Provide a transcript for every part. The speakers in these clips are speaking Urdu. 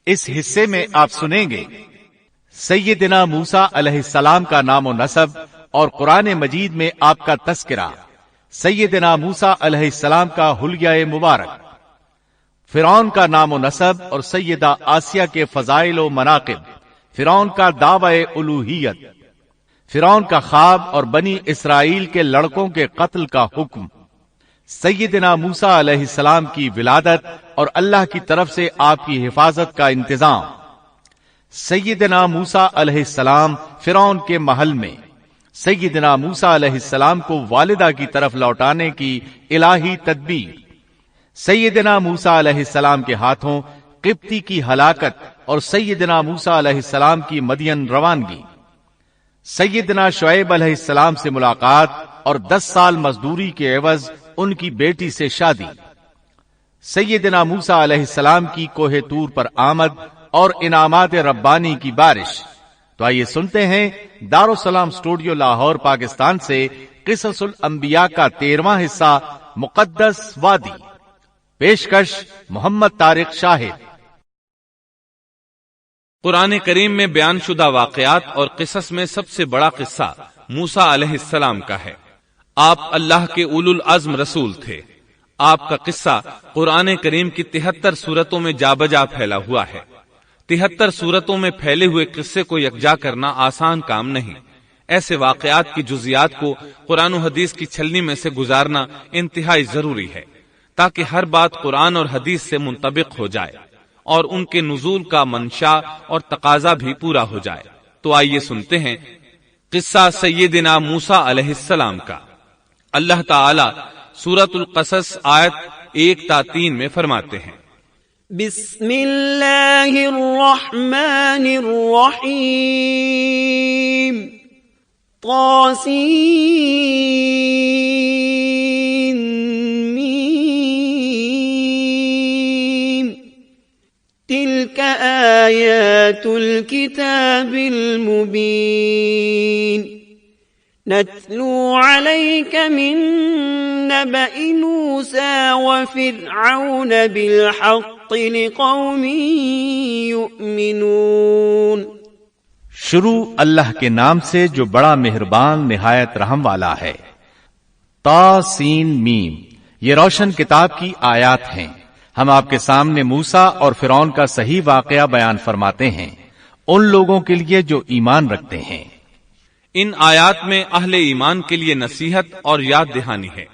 اس حصے میں آپ سنیں گے سیدنا موسیٰ علیہ السلام کا نام و نسب اور قرآن مجید میں آپ کا تذکرہ، سیدنا موسیٰ علیہ السلام کا حلیہ مبارک، فرعون کا نام و نسب اور سیدہ آسیہ کے فضائل و مناقب، فرعون کا دعوی الوہیت، فرعون کا خواب اور بنی اسرائیل کے لڑکوں کے قتل کا حکم، سیدنا موسیٰ علیہ السلام کی ولادت اور اللہ کی طرف سے آپ کی حفاظت کا انتظام، سیدنا موسیٰ علیہ السلام فرعون کے محل میں، سیدنا موسیٰ علیہ السلام کو والدہ کی طرف لوٹانے کی الہی تدبیر، سیدنا موسیٰ علیہ السلام کے ہاتھوں قبطی کی ہلاکت اور سیدنا موسیٰ علیہ السلام کی مدین روانگی، سیدنا شعیب علیہ السلام سے ملاقات اور 10 سال مزدوری کے عوض ان کی بیٹی سے شادی، سیدنا موسیٰ علیہ السلام کی کوہ طور پر آمد اور انعامات ربانی کی بارش۔ تو آئیے سنتے ہیں دارالسلام اسٹوڈیو لاہور پاکستان سے قصص الانبیاء کا 13واں حصہ مقدس وادی، پیشکش محمد طارق شاہد۔ قرآن کریم میں بیان شدہ واقعات اور قصص میں سب سے بڑا قصہ موسیٰ علیہ السلام کا ہے۔ آپ اللہ کے اولو العزم رسول تھے۔ آپ کا قصہ قرآن کریم کی 73 سورتوں میں جا بجا پھیلا ہوا ہے۔ 73 سورتوں میں پھیلے ہوئے قصے کو یکجا کرنا آسان کام نہیں۔ ایسے واقعات کی جزیات کو قرآن و حدیث کی چھلنی میں سے گزارنا انتہائی ضروری ہے، تاکہ ہر بات قرآن اور حدیث سے منطبق ہو جائے اور ان کے نزول کا منشا اور تقاضا بھی پورا ہو جائے۔ تو آئیے سنتے ہیں قصہ سیدنا موسیٰ علیہ السلام کا۔ اللہ تعالی سورۃ القصص آیت 1 تا 3 میں فرماتے ہیں، بسم اللہ الرحمن الرحیم، طاسین میم، تلک آیات الکتاب المبین، نتلو علیک من نبأ موسیٰ وفرعون بالحق لقوم یؤمنون۔ شروع اللہ کے نام سے جو بڑا مہربان نہایت رحم والا ہے۔ تا سین میم، یہ روشن کتاب کی آیات ہیں۔ ہم آپ کے سامنے موسیٰ اور فرعون کا صحیح واقعہ بیان فرماتے ہیں ان لوگوں کے لیے جو ایمان رکھتے ہیں۔ ان آیات میں اہل ایمان کے لیے نصیحت اور یاد دہانی ہے،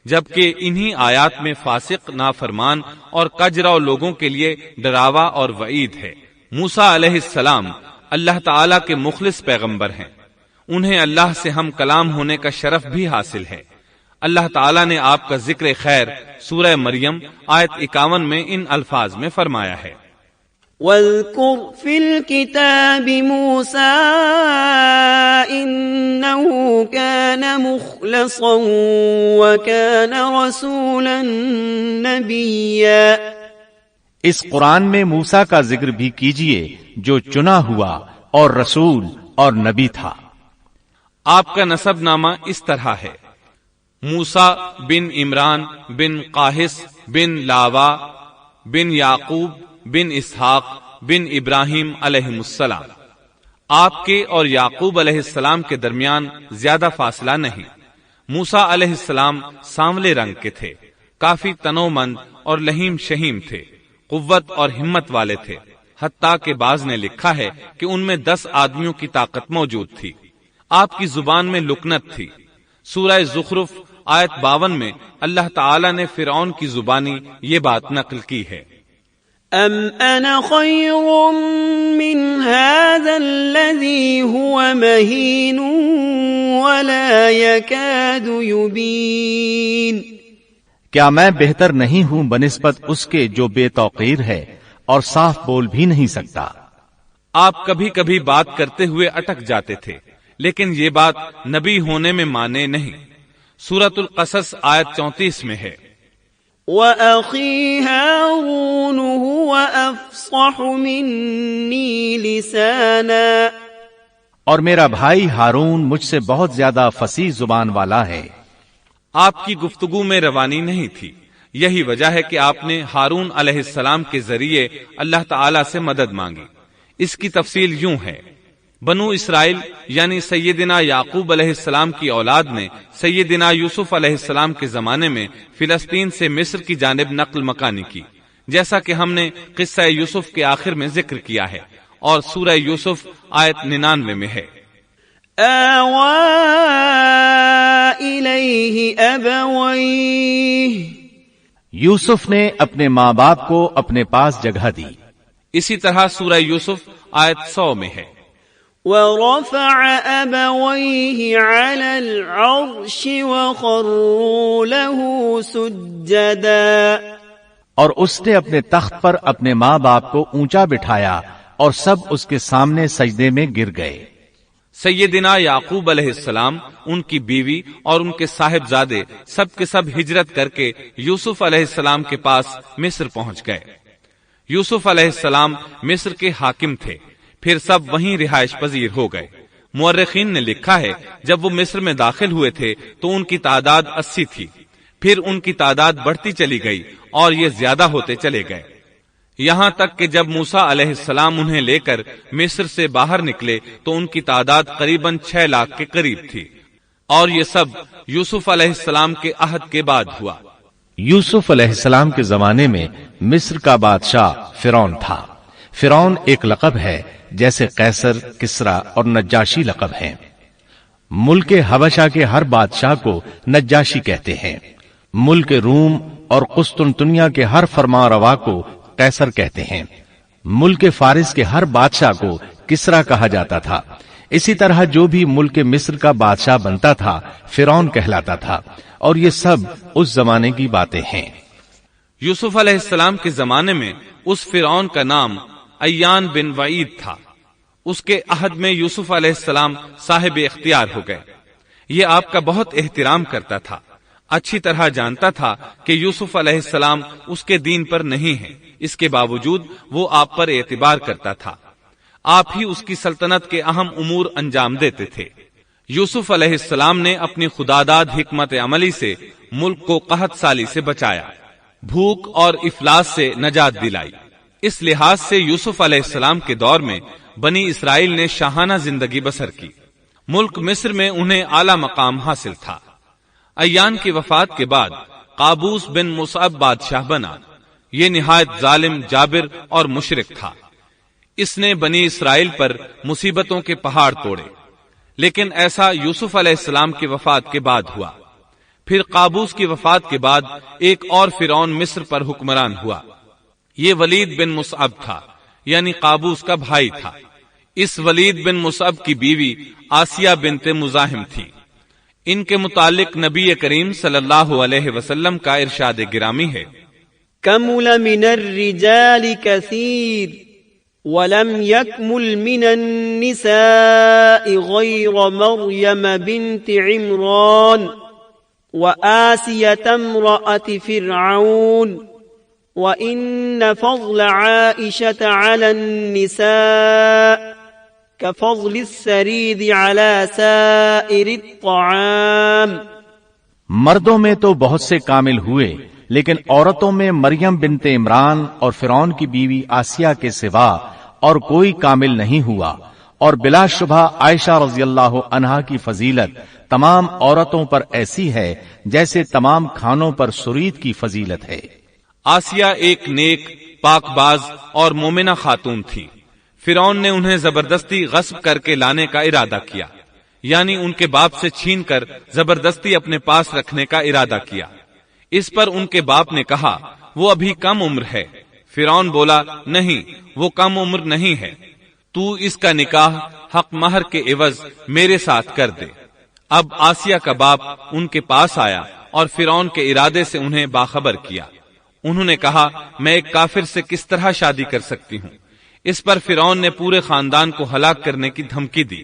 جبکہ انہی آیات میں فاسق، نافرمان اور کجرا لوگوں کے لیے ڈراوا اور وعید ہے۔ موسیٰ علیہ السلام اللہ تعالی کے مخلص پیغمبر ہیں۔ انہیں اللہ سے ہم کلام ہونے کا شرف بھی حاصل ہے۔ اللہ تعالی نے آپ کا ذکر خیر سورہ مریم آیت 51 میں ان الفاظ میں فرمایا ہے، وَاذْكُرْ فِي الْكِتَابِ مُوسَىٰ إِنَّهُ كَانَ مُخْلَصًا وَكَانَ رَسُولًا نَبِيًّا۔ اس قرآن میں موسیٰ کا ذکر بھی کیجئے جو چنا ہوا اور رسول اور نبی تھا۔ آپ کا نسب نامہ اس طرح ہے، موسیٰ بن عمران بن قاہس بن لاوا بن یعقوب بن اسحاق بن ابراہیم علیہ السلام۔ آپ کے اور یعقوب علیہ السلام کے درمیان زیادہ فاصلہ نہیں۔ موسیٰ علیہ السلام سانولے رنگ کے تھے، کافی تنومند اور لہیم شہیم تھے، قوت اور ہمت والے تھے، حتیٰ کہ بعض نے لکھا ہے کہ ان میں 10 آدمیوں کی طاقت موجود تھی۔ آپ کی زبان میں لکنت تھی۔ سورہ زخرف آیت 52 میں اللہ تعالی نے فرعون کی زبانی یہ بات نقل کی ہے، ام انا خیر من هذا الذی هو مہین ولا یکاد یبین۔ کیا میں بہتر نہیں ہوں بنسبت اس کے جو بے توقیر ہے اور صاف بول بھی نہیں سکتا۔ آپ کبھی کبھی بات کرتے ہوئے اٹک جاتے تھے، لیکن یہ بات نبی ہونے میں مانے نہیں۔ سورۃ القصص آیت 34 میں ہے، وَأَخِي هَارُونُ هُوَ أَفْصَحُ مِنِّي لِسَانًا، اور میرا بھائی ہارون مجھ سے بہت زیادہ فصیح زبان والا ہے۔ آپ کی گفتگو میں روانی نہیں تھی، یہی وجہ ہے کہ آپ نے ہارون علیہ السلام کے ذریعے اللہ تعالی سے مدد مانگی۔ اس کی تفصیل یوں ہے، بنو اسرائیل یعنی سیدنا یعقوب علیہ السلام کی اولاد نے سیدنا یوسف علیہ السلام کے زمانے میں فلسطین سے مصر کی جانب نقل مکانی کی، جیسا کہ ہم نے قصہ یوسف کے آخر میں ذکر کیا ہے، اور سورہ یوسف آیت 99 میں ہے۔ آوى إليه أبويه، یوسف نے اپنے ماں باپ کو اپنے پاس جگہ دی۔ اسی طرح سورہ یوسف آیت 100 میں ہے۔ ورفع أبويه على العرش وخروا له سجدا، اور اس نے اپنے تخت پر اپنے ماں باپ کو اونچا بٹھایا اور سب اس کے سامنے سجدے میں گر گئے۔ سیدنا یعقوب علیہ السلام، ان کی بیوی اور ان کے صاحبزادے سب کے سب ہجرت کر کے یوسف علیہ السلام کے پاس مصر پہنچ گئے۔ یوسف علیہ السلام مصر کے حاکم تھے، پھر سب وہیں رہائش پذیر ہو گئے۔ مورخین نے لکھا ہے جب وہ مصر میں داخل ہوئے تھے تو ان کی تعداد 80 تھی، پھر ان کی تعداد بڑھتی چلی گئی اور یہ زیادہ ہوتے چلے گئے، یہاں تک کہ جب موسیٰ علیہ السلام انہیں لے کر مصر سے باہر نکلے تو ان کی تعداد قریباً 6 لاکھ کے قریب تھی، اور یہ سب یوسف علیہ السلام کے عہد کے بعد ہوا۔ یوسف علیہ السلام کے زمانے میں مصر کا بادشاہ فرعون تھا۔ فرعون ایک لقب ہے جیسے قیصر، کسرا اور نجاشی لقب ہیں۔ ملک حبشہ کے ہر بادشاہ کو نجاشی کہتے ہیں۔ ملک روم اور قسطنطنیہ کے ہر فرمان روا کو قیصر کہتے ہیں۔ ملک فارس کے ہر بادشاہ کو کسرا کہا جاتا تھا۔ اسی طرح جو بھی ملک مصر کا بادشاہ بنتا تھا فرعون کہلاتا تھا، اور یہ سب اس زمانے کی باتیں ہیں۔ یوسف علیہ السلام کے زمانے میں اس فرعون کا نام ایان بن وعید تھا۔ اس کے عہد میں یوسف علیہ السلام صاحب اختیار ہو گئے۔ یہ آپ کا بہت احترام کرتا تھا، اچھی طرح جانتا تھا کہ یوسف علیہ السلام اس کے دین پر نہیں ہیں، اس کے باوجود وہ آپ پر اعتبار کرتا تھا۔ آپ ہی اس کی سلطنت کے اہم امور انجام دیتے تھے۔ یوسف علیہ السلام نے اپنی خداداد حکمت عملی سے ملک کو قحط سالی سے بچایا، بھوک اور افلاس سے نجات دلائی۔ اس لحاظ سے یوسف علیہ السلام کے دور میں بنی اسرائیل نے شاہانہ زندگی بسر کی۔ ملک مصر میں انہیں اعلی مقام حاصل تھا۔ ایان کی وفات کے بعد قابوس بن مصعب بادشاہ بنا۔ یہ نہایت ظالم، جابر اور مشرک تھا۔ اس نے بنی اسرائیل پر مصیبتوں کے پہاڑ توڑے، لیکن ایسا یوسف علیہ السلام کی وفات کے بعد ہوا۔ پھر قابوس کی وفات کے بعد ایک اور فرعون مصر پر حکمران ہوا۔ یہ ولید بن مصعب تھا، یعنی قابوس کا بھائی تھا۔ اس ولید بن مصعب کی بیوی آسیہ بنت مزاحم تھی۔ ان کے متعلق نبی کریم صلی اللہ علیہ وسلم کا ارشاد گرامی ہے، كمل من الرجال كثير ولم يكمل من النساء غير مريم بنت عمران وآسية امرأة فرعون وإن فضل عائشة على النساء كفضل السريد على سائر الطعام۔ مردوں میں تو بہت سے کامل ہوئے، لیکن عورتوں میں مریم بنت عمران اور فرعون کی بیوی آسیہ کے سوا اور کوئی کامل نہیں ہوا، اور بلا شبہ عائشہ رضی اللہ عنہا کی فضیلت تمام عورتوں پر ایسی ہے جیسے تمام کھانوں پر سرید کی فضیلت ہے۔ آسیہ ایک نیک، پاک باز اور مومنہ خاتون تھی۔ فرعون نے انہیں زبردستی غصب کر کے لانے کا ارادہ کیا، یعنی ان کے باپ سے چھین کر زبردستی اپنے پاس رکھنے کا ارادہ کیا۔ اس پر ان کے باپ نے کہا وہ ابھی کم عمر ہے۔ فرعون بولا نہیں، وہ کم عمر نہیں ہے، تو اس کا نکاح حق مہر کے عوض میرے ساتھ کر دے۔ اب آسیہ کا باپ ان کے پاس آیا اور فرعون کے ارادے سے انہیں باخبر کیا۔ انہوں نے کہا میں ایک کافر سے کس طرح شادی کر سکتی ہوں؟ اس پر فرعون نے پورے خاندان کو ہلاک کرنے کی دھمکی دی۔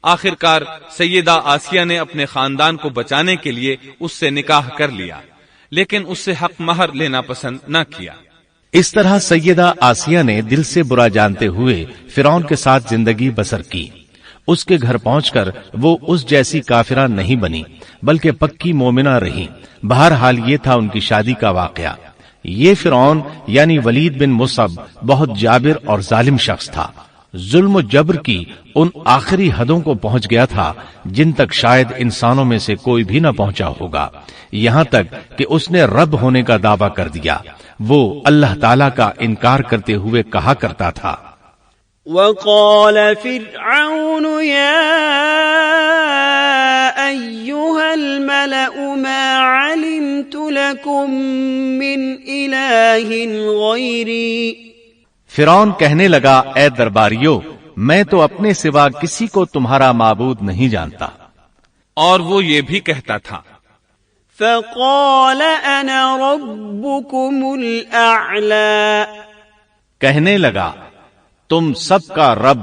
آخرکار سیدہ آسیہ نے اپنے خاندان کو بچانے کے لیے اس سے نکاح کر لیا، لیکن اس سے حق مہر لینا پسند نہ کیا۔ اس طرح سیدہ آسیہ نے دل سے برا جانتے ہوئے فرعون کے ساتھ زندگی بسر کی۔ اس کے گھر پہنچ کر وہ اس جیسی کافرہ نہیں بنی بلکہ پکی مومنہ رہی۔ بہرحال یہ تھا ان کی شادی کا واقعہ۔ یہ فرعون یعنی ولید بن مصعب بہت جابر اور ظالم شخص تھا۔ ظلم و جبر کی ان آخری حدوں کو پہنچ گیا تھا جن تک شاید انسانوں میں سے کوئی بھی نہ پہنچا ہوگا، یہاں تک کہ اس نے رب ہونے کا دعویٰ کر دیا۔ وہ اللہ تعالی کا انکار کرتے ہوئے کہا کرتا تھا، وقال فرعون يا أيها الملأ ما علمت لكم من إله غيري۔ فرعون کہنے لگا، اے درباریو، میں تو اپنے سوا کسی کو تمہارا معبود نہیں جانتا۔ اور وہ یہ بھی کہتا تھا، فقال أنا ربكم الأعلى۔ کہنے لگا، تم سب کا رب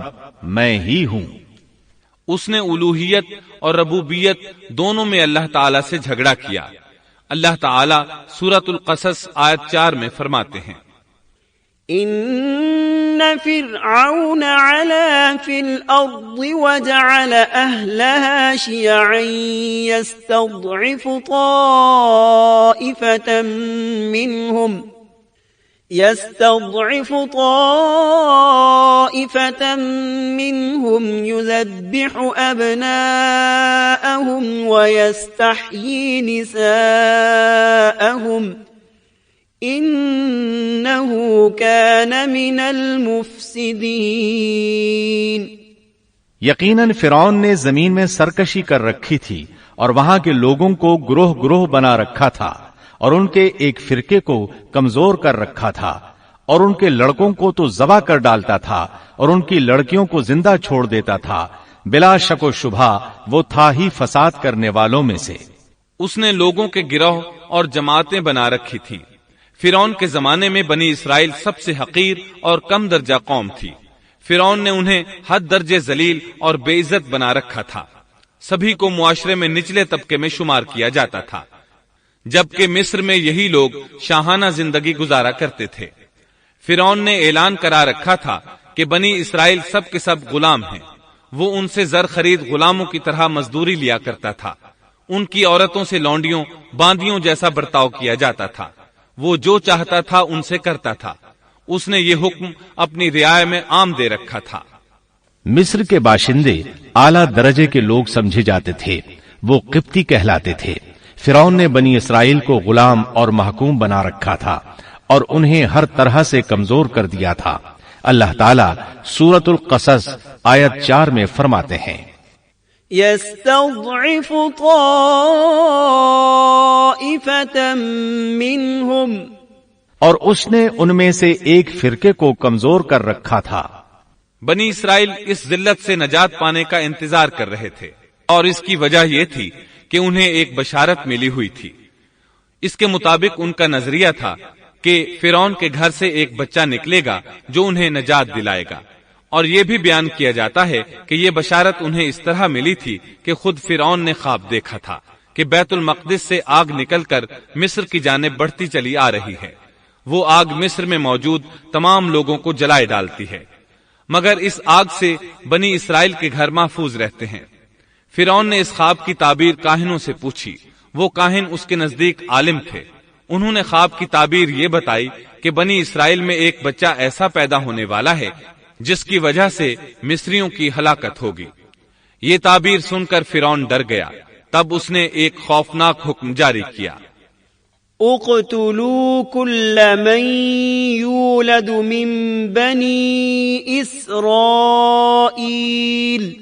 میں ہی ہوں۔ اس نے الوہیت اور ربوبیت دونوں میں اللہ تعالی سے جھگڑا کیا۔ اللہ تعالی سورۃ القصص آیت 4 میں فرماتے ہیں، ان فرعون علا فی الارض وجعل اہلها شیعا يستضعف طائفة منهم يذبح أبناءهم ويستحيي نساءهم إنه كان من المفسدين۔ یقیناً فرعون نے زمین میں سرکشی کر رکھی تھی اور وہاں کے لوگوں کو گروہ گروہ بنا رکھا تھا، اور ان کے ایک فرقے کو کمزور کر رکھا تھا، اور ان کے لڑکوں کو تو ذبح کر ڈالتا تھا اور ان کی لڑکیوں کو زندہ چھوڑ دیتا تھا۔ بلا شک و شبہ وہ تھا ہی فساد کرنے والوں میں سے۔ اس نے لوگوں کے گروہ اور جماعتیں بنا رکھی تھی۔ فرعون کے زمانے میں بنی اسرائیل سب سے حقیر اور کم درجہ قوم تھی۔ فرعون نے انہیں حد درجے ذلیل اور بے عزت بنا رکھا تھا۔ سبھی کو معاشرے میں نچلے طبقے میں شمار کیا جاتا تھا، جبکہ مصر میں یہی لوگ شاہانہ زندگی گزارا کرتے تھے۔ فرعون نے اعلان کرا رکھا تھا کہ بنی اسرائیل سب کے سب غلام ہیں۔ وہ ان سے زر خرید غلاموں کی طرح مزدوری لیا کرتا تھا۔ ان کی عورتوں سے لونڈیوں باندیوں جیسا برتاؤ کیا جاتا تھا۔ وہ جو چاہتا تھا ان سے کرتا تھا۔ اس نے یہ حکم اپنی رعایا میں عام دے رکھا تھا۔ مصر کے باشندے اعلیٰ درجے کے لوگ سمجھے جاتے تھے، وہ قبطی کہلاتے تھے۔ فرعون نے بنی اسرائیل کو غلام اور محکوم بنا رکھا تھا اور انہیں ہر طرح سے کمزور کر دیا تھا۔ اللہ تعالیٰ سورۃ القصص آیت 4 میں فرماتے ہیں، يستضعف طائفة منهم، اور اس نے ان میں سے ایک فرقے کو کمزور کر رکھا تھا۔ بنی اسرائیل اس ذلت سے نجات پانے کا انتظار کر رہے تھے، اور اس کی وجہ یہ تھی کہ انہیں ایک بشارت ملی ہوئی تھی۔ اس کے مطابق ان کا نظریہ تھا کہ فرعون کے گھر سے ایک بچہ نکلے گا جو انہیں نجات دلائے گا، اور یہ بھی بیان کیا جاتا ہے کہ یہ بشارت انہیں اس طرح ملی تھی کہ خود فرعون نے خواب دیکھا تھا کہ بیت المقدس سے آگ نکل کر مصر کی جانب بڑھتی چلی آ رہی ہے۔ وہ آگ مصر میں موجود تمام لوگوں کو جلائے ڈالتی ہے، مگر اس آگ سے بنی اسرائیل کے گھر محفوظ رہتے ہیں۔ فرعون نے اس خواب کی تعبیر کاہنوں سے پوچھی۔ وہ کاہن اس کے نزدیک عالم تھے۔ انہوں نے خواب کی تعبیر یہ بتائی کہ بنی اسرائیل میں ایک بچہ ایسا پیدا ہونے والا ہے جس کی وجہ سے مصریوں کی ہلاکت ہوگی۔ یہ تعبیر سن کر فرعون ڈر گیا۔ تب اس نے ایک خوفناک حکم جاری کیا، اقتلوا كل من يولد من بني اسرائیل،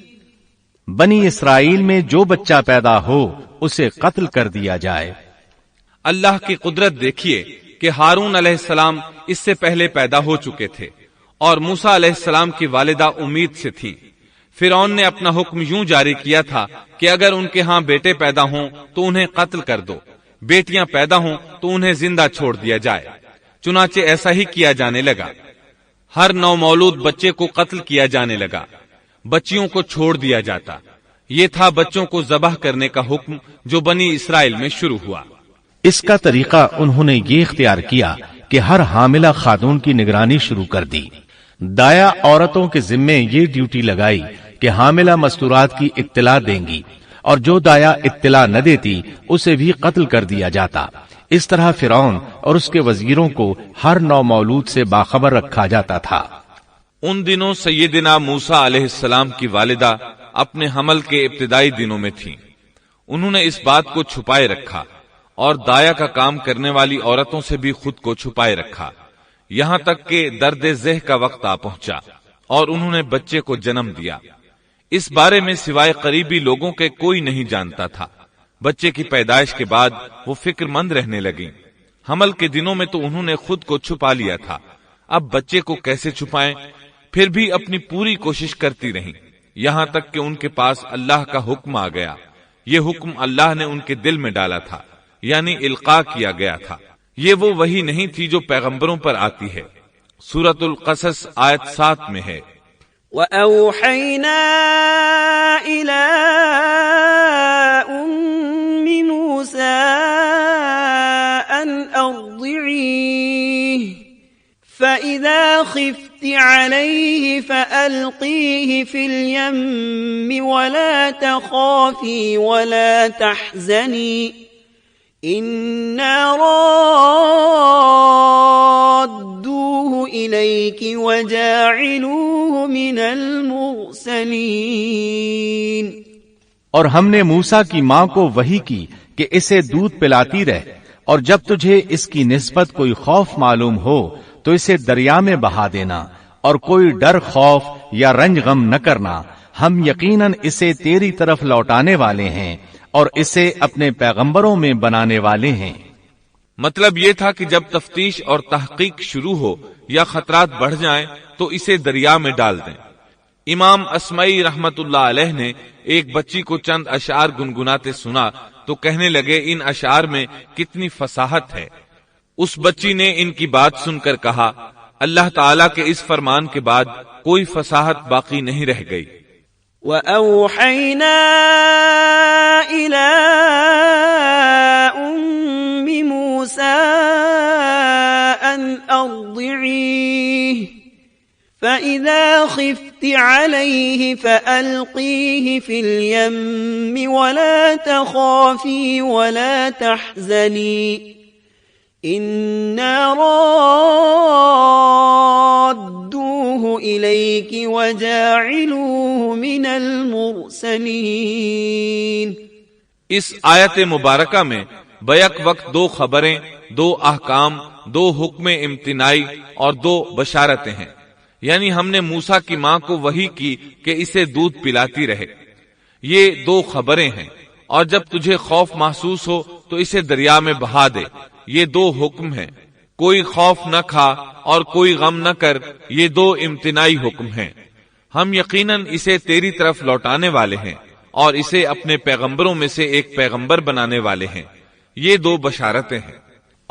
بنی اسرائیل میں جو بچہ پیدا ہو اسے قتل کر دیا جائے۔ اللہ کی قدرت دیکھیے کہ ہارون علیہ السلام اس سے پہلے پیدا ہو چکے تھے اور موسیٰ علیہ السلام کی والدہ امید سے تھی۔ فرعون نے اپنا حکم یوں جاری کیا تھا کہ اگر ان کے ہاں بیٹے پیدا ہوں تو انہیں قتل کر دو، بیٹیاں پیدا ہوں تو انہیں زندہ چھوڑ دیا جائے۔ چنانچہ ایسا ہی کیا جانے لگا۔ ہر نومولود بچے کو قتل کیا جانے لگا، بچیوں کو چھوڑ دیا جاتا۔ یہ تھا بچوں کو ذبح کرنے کا حکم جو بنی اسرائیل میں شروع ہوا۔ اس کا طریقہ انہوں نے یہ اختیار کیا کہ ہر حاملہ خاتون کی نگرانی شروع کر دی۔ دایا عورتوں کے ذمے یہ ڈیوٹی لگائی کہ حاملہ مستورات کی اطلاع دیں گی، اور جو دایا اطلاع نہ دیتی اسے بھی قتل کر دیا جاتا۔ اس طرح فرعون اور اس کے وزیروں کو ہر نو مولود سے باخبر رکھا جاتا تھا۔ ان دنوں سیدنا موسیٰ علیہ السلام کی والدہ اپنے حمل کے ابتدائی دنوں میں تھیں۔ انہوں نے اس بات کو چھپائے رکھا اور دایا کا کام کرنے والی عورتوں سے بھی خود کو چھپائے رکھا، یہاں تک کہ درد ذہ کا وقت آ پہنچا اور انہوں نے بچے کو جنم دیا۔ اس بارے میں سوائے قریبی لوگوں کے کوئی نہیں جانتا تھا۔ بچے کی پیدائش کے بعد وہ فکر مند رہنے لگیں۔ حمل کے دنوں میں تو انہوں نے خود کو چھپا لیا تھا، اب بچے کو کیسے چھپائیں؟ پھر بھی اپنی پوری کوشش کرتی رہیں، یہاں تک کہ ان کے پاس اللہ کا حکم آ گیا۔ یہ حکم اللہ نے ان کے دل میں ڈالا تھا، یعنی القاء کیا گیا تھا۔ یہ وہ وحی نہیں تھی جو پیغمبروں پر آتی ہے۔ سورۃ القصص آیت 7 میں ہے، وَأَوْحَيْنَا إِلَىٰ أُمِّ مُوسَىٰ أَنْ أَرْضِعِيهِ فَإِذَا خِفْتِ عَلَيْهِ فَأَلْقِيهِ فِي الْيَمِّ وَلَا تَخَافِي وَلَا تَحْزَنِي إِنَّا رَادُّوهُ إِلَيْكِ وَجَاعِلُوهُ مِنَ الْمُرْسَلِينَ۔ اور ہم نے موسیٰ کی ماں کو وحی کی کہ اسے دودھ پلاتی رہ، اور جب تجھے اس کی نسبت کوئی خوف معلوم ہو تو اسے دریا میں بہا دینا، اور کوئی ڈر خوف یا رنج غم نہ کرنا، ہم یقیناً اسے تیری طرف لوٹانے والے ہیں اور اسے اپنے پیغمبروں میں بنانے والے ہیں۔ مطلب یہ تھا کہ جب تفتیش اور تحقیق شروع ہو یا خطرات بڑھ جائیں تو اسے دریا میں ڈال دیں۔ امام اسمعی رحمت اللہ علیہ نے ایک بچی کو چند اشعار گنگناتے سنا تو کہنے لگے ان اشعار میں کتنی فصاحت ہے۔ اس بچی نے ان کی بات سن کر کہا، اللہ تعالیٰ کے اس فرمان کے بعد کوئی فصاحت باقی نہیں رہ گئی۔ وَأَوْحَيْنَا إِلَىٰ أُمِّ مُوسَىٰ أَنْ أَرْضِعِيهِ فَإِذَا خِفْتِ عَلَيْهِ فَأَلْقِيهِ فِي الْيَمِّ وَلَا تَخَافِي وَلَا تَحْزَنِي إِنَّا رَادُّوهُ إِلَيْكِ وَجَاعِلُوهُ مِنَ الْمُرْسَلِينَ۔ اس آیت مبارکہ میں بیک وقت دو خبریں، دو احکام، دو حکم امتناعی اور دو بشارتیں ہیں، یعنی ہم نے موسیٰ کی ماں کو وحی کی کہ اسے دودھ پلاتی رہے، یہ دو خبریں ہیں، اور جب تجھے خوف محسوس ہو تو اسے دریا میں بہا دے، یہ دو حکم ہیں۔ کوئی خوف نہ کھا اور کوئی غم نہ کر، یہ دو امتناعی حکم ہیں۔ ہم یقیناً اسے تیری طرف لوٹانے والے ہیں اور اسے اپنے پیغمبروں میں سے ایک پیغمبر بنانے والے ہیں، یہ دو بشارتیں ہیں۔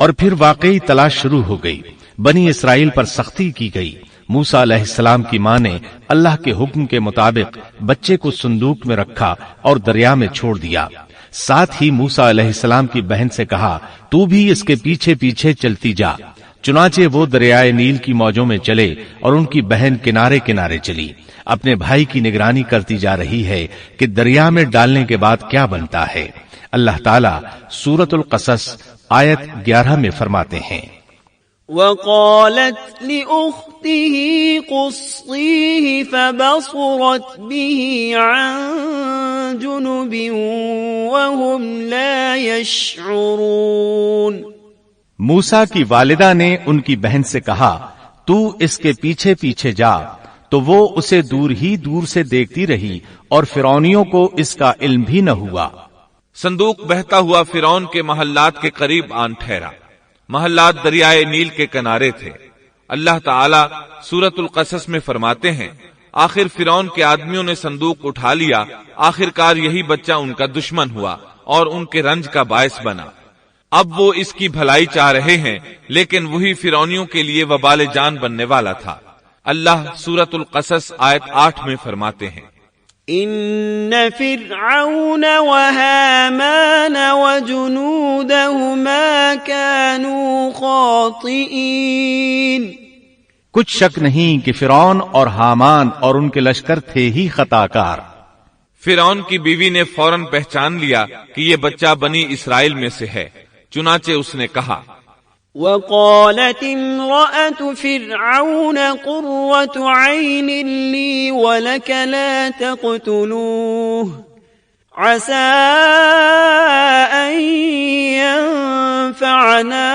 اور پھر واقعی تلاش شروع ہو گئی، بنی اسرائیل پر سختی کی گئی۔ موسیٰ علیہ السلام کی ماں نے اللہ کے حکم کے مطابق بچے کو صندوق میں رکھا اور دریا میں چھوڑ دیا۔ ساتھ ہی موسیٰ علیہ السلام کی بہن سے کہا، تو بھی اس کے پیچھے پیچھے چلتی جا۔ چنانچہ وہ دریائے نیل کی موجوں میں چلے اور ان کی بہن کنارے کنارے چلی، اپنے بھائی کی نگرانی کرتی جا رہی ہے کہ دریا میں ڈالنے کے بعد کیا بنتا ہے۔ اللہ تعالیٰ سورۃ القصص آیت 11 میں فرماتے ہیں، وَقَالَتْ لِأُخْتِهِ قُصِّيهِ فَبَصُرَتْ بِهِ عَن جُنُبٍ وَهُمْ لَا يَشْعُرُونَ۔ موسیٰ کی والدہ نے ان کی بہن سے کہا، تو اس کے پیچھے پیچھے جا، تو وہ اسے دور ہی دور سے دیکھتی رہی اور فرعونیوں کو اس کا علم بھی نہ ہوا۔ صندوق بہتا ہوا فرعون کے محلات کے قریب آن ٹھہرا۔ محلات دریائے نیل کے کنارے تھے۔ اللہ تعالیٰ سورۃ القصص میں فرماتے ہیں، آخر فرعون کے آدمیوں نے صندوق اٹھا لیا، آخرکار یہی بچہ ان کا دشمن ہوا اور ان کے رنج کا باعث بنا۔ اب وہ اس کی بھلائی چاہ رہے ہیں، لیکن وہی فرعونیوں کے لیے وبال جان بننے والا تھا۔ اللہ سورۃ القصص آیت 8 میں فرماتے ہیں، إن فرعون وهامان وجنودهما كانوا خاطئين۔ کچھ شک نہیں کہ فرعون اور حامان اور ان کے لشکر تھے ہی خطا کار۔ فرعون کی بیوی نے فوراً پہچان لیا کہ یہ بچہ بنی اسرائیل میں سے ہے، چنانچہ اس نے کہا وقالت امرأة فرعون قرة عين لي ولك لا تقتلوه عسى أن ينفعنا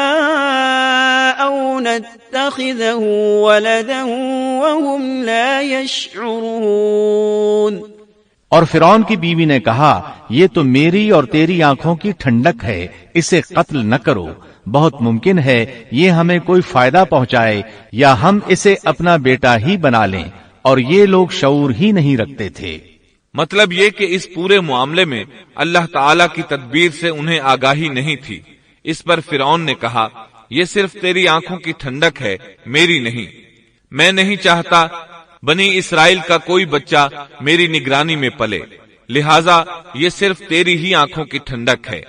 أو نتخذه ولدا وهم لا يشعرون۔ اور فرعون کی بیوی نے کہا یہ تو میری اور تیری آنکھوں کی ٹھنڈک ہے، اسے قتل نہ کرو، بہت ممکن ہے یہ ہمیں کوئی فائدہ پہنچائے یا ہم اسے اپنا بیٹا ہی بنا لیں، اور یہ لوگ شعور ہی نہیں رکھتے تھے۔ مطلب یہ کہ اس پورے معاملے میں اللہ تعالی کی تدبیر سے انہیں آگاہی نہیں تھی۔ اس پر فرعون نے کہا یہ صرف تیری آنکھوں کی ٹھنڈک ہے، میری نہیں۔ میں نہیں چاہتا بنی اسرائیل کا کوئی بچہ میری نگرانی میں پلے، لہذا یہ صرف تیری ہی آنکھوں کی ٹھنڈک ہے۔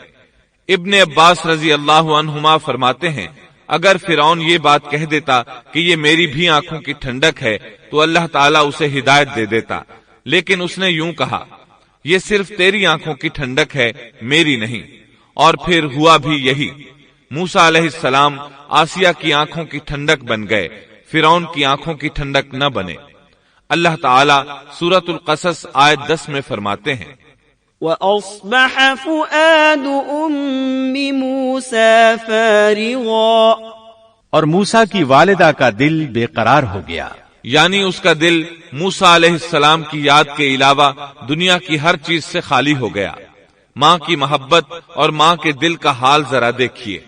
ابن عباس رضی اللہ عنہما فرماتے ہیں اگر فرعون یہ بات کہہ دیتا کہ یہ میری بھی آنکھوں کی ٹھنڈک ہے تو اللہ تعالیٰ اسے ہدایت دے دیتا، لیکن اس نے یوں کہا یہ صرف تیری آنکھوں کی ٹھنڈک ہے، میری نہیں۔ اور پھر ہوا بھی یہی، موسیٰ علیہ السلام آسیہ کی آنکھوں کی ٹھنڈک بن گئے، فرعون کی آنکھوں کی ٹھنڈک نہ بنے۔ اللہ تعالیٰ سورۃ القصص آیت 10 میں فرماتے ہیں وَأَصْبَحَ فُؤَادُ أُمِّ مُوسَى فَارِغًا، اور موسیٰ کی والدہ کا دل بے قرار ہو گیا، یعنی اس کا دل موسیٰ علیہ السلام کی یاد کے علاوہ دنیا کی ہر چیز سے خالی ہو گیا۔ ماں کی محبت اور ماں کے دل کا حال ذرا دیکھیے،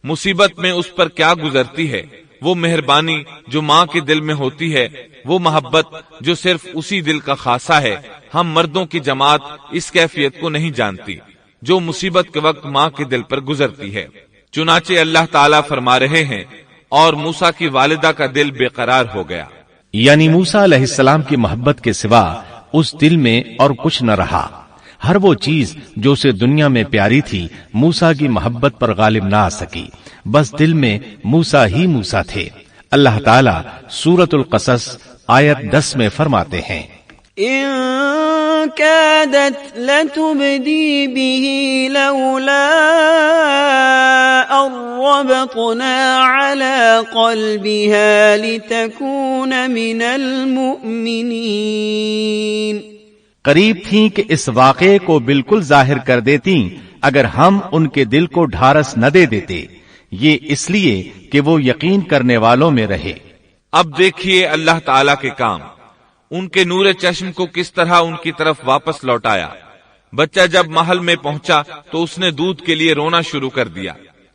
مصیبت میں اس پر کیا گزرتی ہے۔ وہ مہربانی جو ماں کے دل میں ہوتی ہے، وہ محبت جو صرف اسی دل کا خاصہ ہے، ہم مردوں کی جماعت اس کیفیت کو نہیں جانتی جو مصیبت کے وقت ماں کے دل پر گزرتی ہے۔ چنانچہ اللہ تعالیٰ فرما رہے ہیں اور موسیٰ کی والدہ کا دل بے قرار ہو گیا، یعنی موسیٰ علیہ السلام کی محبت کے سوا اس دل میں اور کچھ نہ رہا۔ ہر وہ چیز جو اسے دنیا میں پیاری تھی موسیٰ کی محبت پر غالب نہ آ سکی، بس دل میں موسیٰ ہی موسیٰ تھے۔ اللہ تعالیٰ سورۃ القصص آیت 10 میں فرماتے ہیں إن كادت لتبدي به لولا أن ربطنا على قلبها لتكون من المؤمنين۔ قریب تھیں کہ اس واقعے کو بالکل ظاہر کر دیتی اگر ہم ان کے دل کو ڈھارس نہ دے دیتے، یہ اس لیے کہ وہ یقین کرنے والوں میں رہے۔ اب دیکھیے اللہ تعالیٰ کے کام، ان کے نور چشم کو کس طرح ان کی طرف واپس لوٹایا۔ بچہ جب محل میں پہنچا تو اس نے دودھ کے لیے رونا شروع کر دیا۔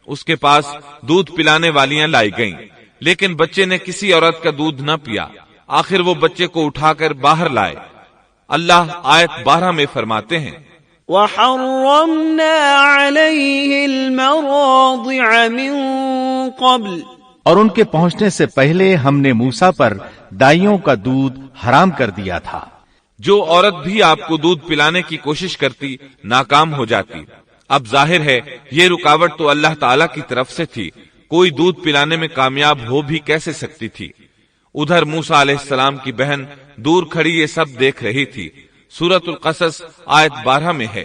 اس کے پاس دودھ پلانے والیاں لائی گئیں، لیکن بچے نے کسی عورت کا دودھ نہ پیا۔ آخر وہ بچے کو اٹھا کر باہر لائے۔ اللہ آیت 12 میں فرماتے ہیں وَحَرَّمْنَا عَلَيْهِ الْمَرَاضِعَ مِن قَبْلِ، اور ان کے پہنچنے سے پہلے ہم نے موسیٰ پر دائیوں کا دودھ حرام کر دیا تھا۔ جو عورت بھی آپ کو دودھ پلانے کی کوشش کرتی ناکام ہو جاتی۔ اب ظاہر ہے یہ رکاوٹ تو اللہ تعالیٰ کی طرف سے تھی، کوئی دودھ پلانے میں کامیاب ہو بھی کیسے سکتی تھی۔ ادھر موسیٰ علیہ السلام کی بہن دور کھڑی یہ سب دیکھ رہی تھی۔ سورۃ القصص آیت 12 میں ہے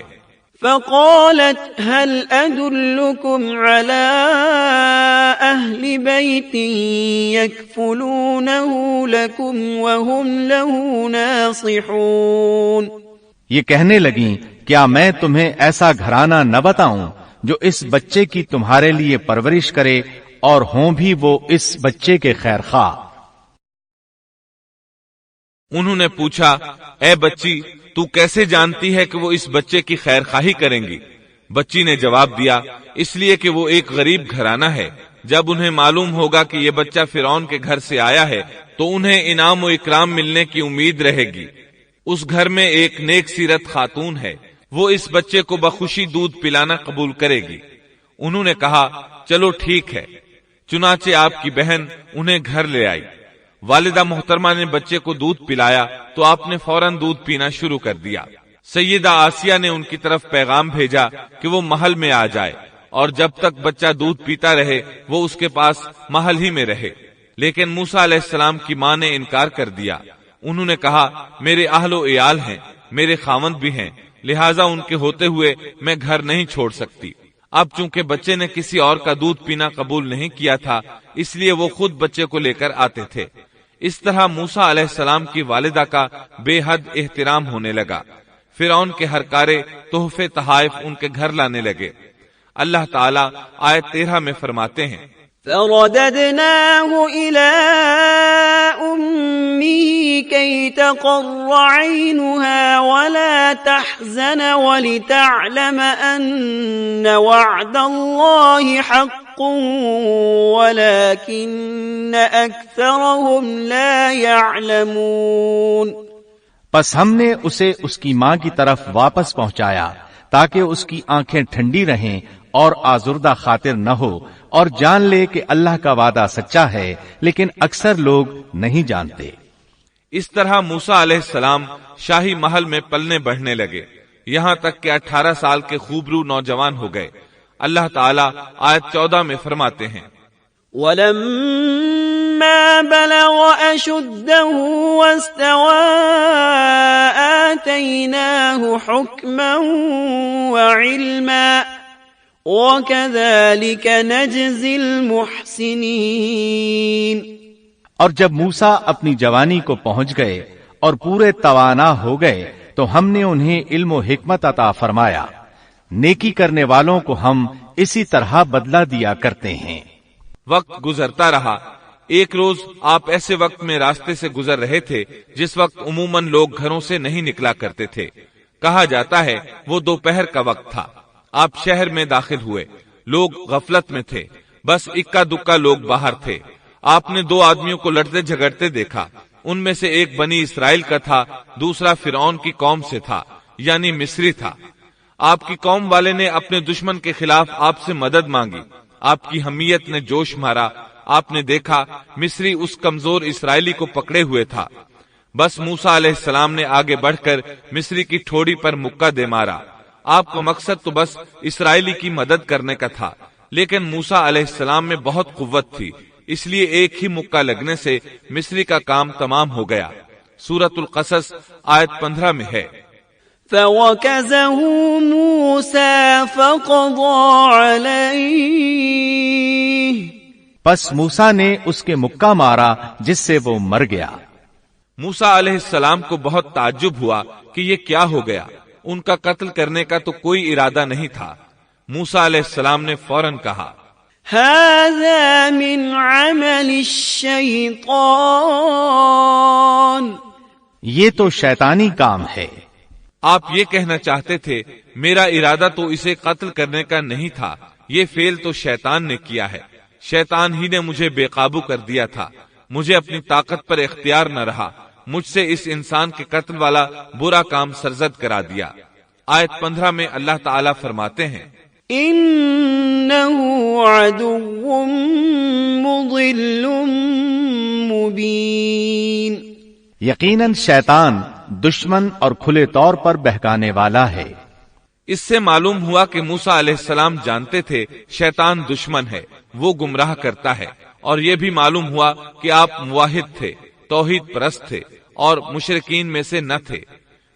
فقالت هل أدلكم على أهل بيت يكفلونه لكم وهم له ناصحون۔ یہ کہنے لگیں کیا میں تمہیں ایسا گھرانہ نہ بتاؤں جو اس بچے کی تمہارے لیے پرورش کرے اور ہوں بھی وہ اس بچے کے خیر خواہ۔ انہوں نے پوچھا اے بچی تو کیسے جانتی ہے کہ وہ اس بچے کی خیر خواہی کریں گی؟ بچی نے جواب دیا اس لیے کہ وہ ایک غریب گھرانہ ہے، جب انہیں معلوم ہوگا کہ یہ بچہ فرعون کے گھر سے آیا ہے تو انہیں انعام و اکرام ملنے کی امید رہے گی۔ اس گھر میں ایک نیک سیرت خاتون ہے، وہ اس بچے کو بخوشی دودھ پلانا قبول کرے گی۔ انہوں نے کہا چلو ٹھیک ہے۔ چنانچہ آپ کی بہن انہیں گھر لے آئی۔ والدہ محترمہ نے بچے کو دودھ پلایا تو آپ نے فوراً دودھ پینا شروع کر دیا۔ سیدہ آسیہ نے ان کی طرف پیغام بھیجا کہ وہ محل میں آ جائے اور جب تک بچہ دودھ پیتا رہے وہ اس کے پاس محل ہی میں رہے۔ لیکن موسیٰ علیہ السلام کی ماں نے انکار کر دیا۔ انہوں نے کہا میرے اہل و عیال ہیں، میرے خاوند بھی ہیں، لہٰذا ان کے ہوتے ہوئے میں گھر نہیں چھوڑ سکتی۔ اب چونکہ بچے نے کسی اور کا دودھ پینا قبول نہیں کیا تھا، اس لیے وہ خود بچے کو لے کر آتے تھے۔ اس طرح موسیٰ علیہ السلام کی والدہ کا بے حد احترام ہونے لگا۔ فرعون کے ہر کارے تحفے تحائف ان کے گھر لانے لگے۔ اللہ تعالیٰ آیت 13 میں فرماتے ہیں فرددناه إلى أمه كي تقر عينها ولا تحزن ولتعلم أن وعد الله حق ولكن أكثرهم لا يعلمون۔ پس ہم نے اسے اس کی ماں کی طرف واپس پہنچایا تاکہ اس کی آنکھیں ٹھنڈی رہیں اور آزردہ خاطر نہ ہو، اور جان لے کہ اللہ کا وعدہ سچا ہے، لیکن اکثر لوگ نہیں جانتے۔ اس طرح موسیٰ علیہ السلام شاہی محل میں پلنے بڑھنے لگے، یہاں تک کہ 18 سال کے خوبرو نوجوان ہو گئے۔ اللہ تعالیٰ آیت 14 میں فرماتے ہیں وَلَمَّا بَلَغَ أَشُدَّهُ وَاسْتَوَى آتَيْنَاهُ حُكْمًا وَعِلْمًا وَكَذَلِكَ نَجْزِي الْمُحْسِنِينَ۔ اور جب موسیٰ اپنی جوانی کو پہنچ گئے اور پورے توانا ہو گئے تو ہم نے انہیں علم و حکمت عطا فرمایا، نیکی کرنے والوں کو ہم اسی طرح بدلہ دیا کرتے ہیں۔ وقت گزرتا رہا۔ ایک روز آپ ایسے وقت میں راستے سے گزر رہے تھے جس وقت عموماً لوگ گھروں سے نہیں نکلا کرتے تھے۔ کہا جاتا ہے وہ دوپہر کا وقت تھا۔ آپ شہر میں داخل ہوئے، لوگ غفلت میں تھے، بس اکا دکا لوگ باہر تھے۔ آپ نے 2 آدمیوں کو لڑتے جھگڑتے دیکھا۔ ان میں سے ایک بنی اسرائیل کا تھا، دوسرا فرعون کی قوم سے تھا، یعنی مصری تھا۔ آپ کی قوم والے نے اپنے دشمن کے خلاف آپ سے مدد مانگی۔ آپ کی حمیت نے جوش مارا۔ آپ نے دیکھا مصری اس کمزور اسرائیلی کو پکڑے ہوئے تھا۔ بس موسیٰ علیہ السلام نے آگے بڑھ کر مصری کی ٹھوڑی پر مکہ دے مارا۔ آپ کا مقصد تو بس اسرائیلی کی مدد کرنے کا تھا، لیکن موسیٰ علیہ السلام میں بہت قوت تھی، اس لیے ایک ہی مکہ لگنے سے مصری کا کام تمام ہو گیا۔ سورۃ القصص آیت 15 میں ہے فَوَكَزَهُ مُوسَى فَقَضَى عَلَيْهِ، پس موسیٰ نے اس کے مکہ مارا جس سے وہ مر گیا۔ موسیٰ علیہ السلام کو بہت تعجب ہوا کہ یہ کیا ہو گیا۔ ان کا قتل کرنے کا تو کوئی ارادہ نہیں تھا۔ موسیٰ علیہ السلام نے فوراً کہا هَذَا مِنْ عَمَلِ الشَّيْطَانِ، یہ تو شیطانی کام ہے۔ آپ یہ کہنا چاہتے تھے میرا ارادہ تو اسے قتل کرنے کا نہیں تھا، یہ فعل تو شیطان نے کیا ہے۔ شیطان ہی نے مجھے بے قابو کر دیا تھا، مجھے اپنی طاقت پر اختیار نہ رہا، مجھ سے اس انسان کے قتل والا برا کام سرزد کرا دیا۔ آیت 15 میں اللہ تعالیٰ فرماتے ہیں إِنَّهُ عَدُوٌّ مُضِلٌّ مُبِينٌ، یقیناً شیطان دشمن اور کھلے طور پر بہکانے والا ہے۔ اس سے معلوم ہوا کہ موسیٰ علیہ السلام جانتے تھے شیطان دشمن ہے، وہ گمراہ کرتا ہے، اور یہ بھی معلوم ہوا کہ آپ موحد تھے، توحید پرست تھے اور مشرکین میں سے نہ تھے۔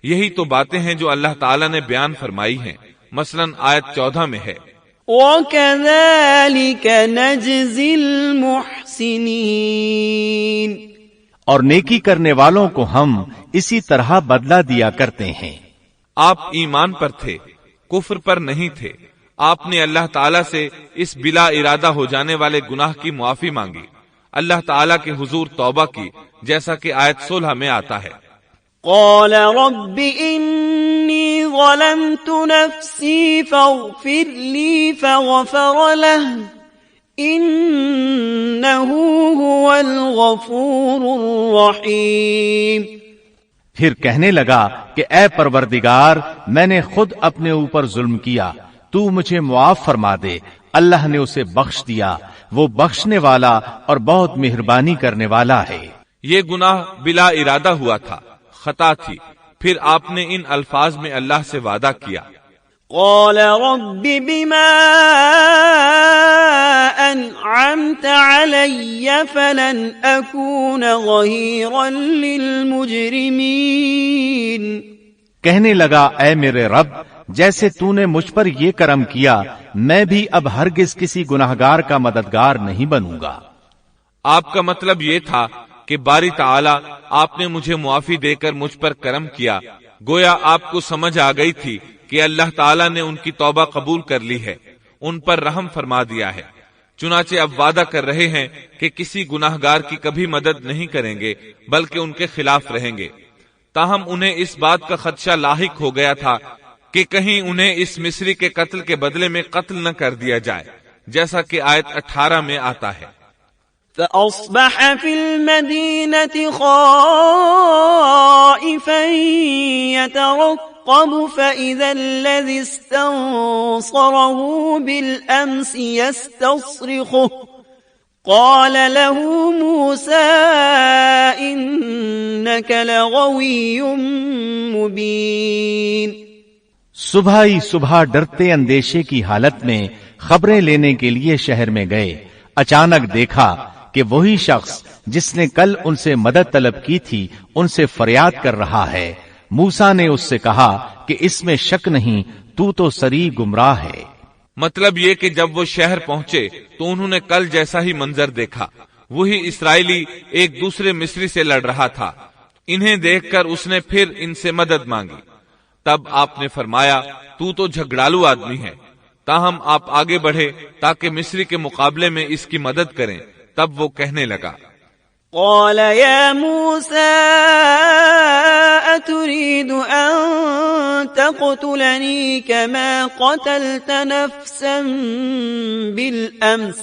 یہی تو باتیں ہیں جو اللہ تعالیٰ نے بیان فرمائی ہیں۔ مثلاً آیت 14 میں ہے وَكَذَلِكَ نَجْزِي الْمُحْسِنِينَ، اور نیکی کرنے والوں کو ہم اسی طرح بدلہ دیا کرتے ہیں۔ آپ ایمان پر تھے، کفر پر نہیں تھے۔ آپ نے اللہ تعالیٰ سے اس بلا ارادہ ہو جانے والے گناہ کی معافی مانگی، اللہ تعالیٰ کے حضور توبہ کی، جیسا کہ آیت 16 میں آتا ہے قال رب إني ظلمت نفسي فاغفر لي فغفر له إنه هو الغفور الرحيم۔ پھر کہنے لگا کہ اے پروردگار، میں نے خود اپنے اوپر ظلم کیا، تو مجھے معاف فرما دے۔ اللہ نے اسے بخش دیا، وہ بخشنے والا اور بہت مہربانی کرنے والا ہے۔ یہ گناہ بلا ارادہ ہوا تھا، خطا تھی۔ پھر آپ نے ان الفاظ میں اللہ سے وعدہ کیا قال رب بما أنعمت علي فلن أكون ظهيرا للمجرمين. کہنے لگا اے میرے رب جیسے تو نے مجھ پر یہ کرم کیا میں بھی اب ہرگز کسی گناہگار کا مددگار نہیں بنوں گا. آپ کا مطلب یہ تھا کہ باری تعالی آپ نے مجھے معافی دے کر مجھ پر کرم کیا. گویا آپ کو سمجھ آ گئی تھی کہ اللہ تعالیٰ نے ان کی توبہ قبول کر لی ہے، ان پر رحم فرما دیا ہے. چنانچہ اب وعدہ کر رہے ہیں کہ کسی گناہگار کی کبھی مدد نہیں کریں گے بلکہ ان کے خلاف رہیں گے. تاہم انہیں اس بات کا خدشہ لاحق ہو گیا تھا کہ کہیں انہیں اس مصری کے قتل کے بدلے میں قتل نہ کر دیا جائے، جیسا کہ آیت 18 میں آتا ہے. فأصبح في المدينة خائفا يترقب فإذا الذي استنصره بالأمس يستصرخه قال له موسى إنك لغوي مبين. صبح ہی صبح ڈرتے اندیشے کی حالت میں خبریں لینے کے لیے شہر میں گئے. اچانک دیکھا کہ وہی شخص جس نے کل ان سے مدد طلب کی تھی ان سے فریاد کر رہا ہے. موسیٰ نے اس سے کہا کہ اس میں شک نہیں تو سری گمراہ ہے. مطلب یہ کہ جب وہ شہر پہنچے تو انہوں نے کل جیسا ہی منظر دیکھا. وہی اسرائیلی ایک دوسرے مصری سے لڑ رہا تھا. انہیں دیکھ کر اس نے پھر ان سے مدد مانگی. تب آپ نے فرمایا تو جھگڑالو آدمی ہے. تاہم آپ آگے بڑھے تاکہ مصری کے مقابلے میں اس کی مدد کریں. تب وہ کہنے لگا قال يا موسى أتريد أن تقتلني كما قتلت نفسا بالأمس.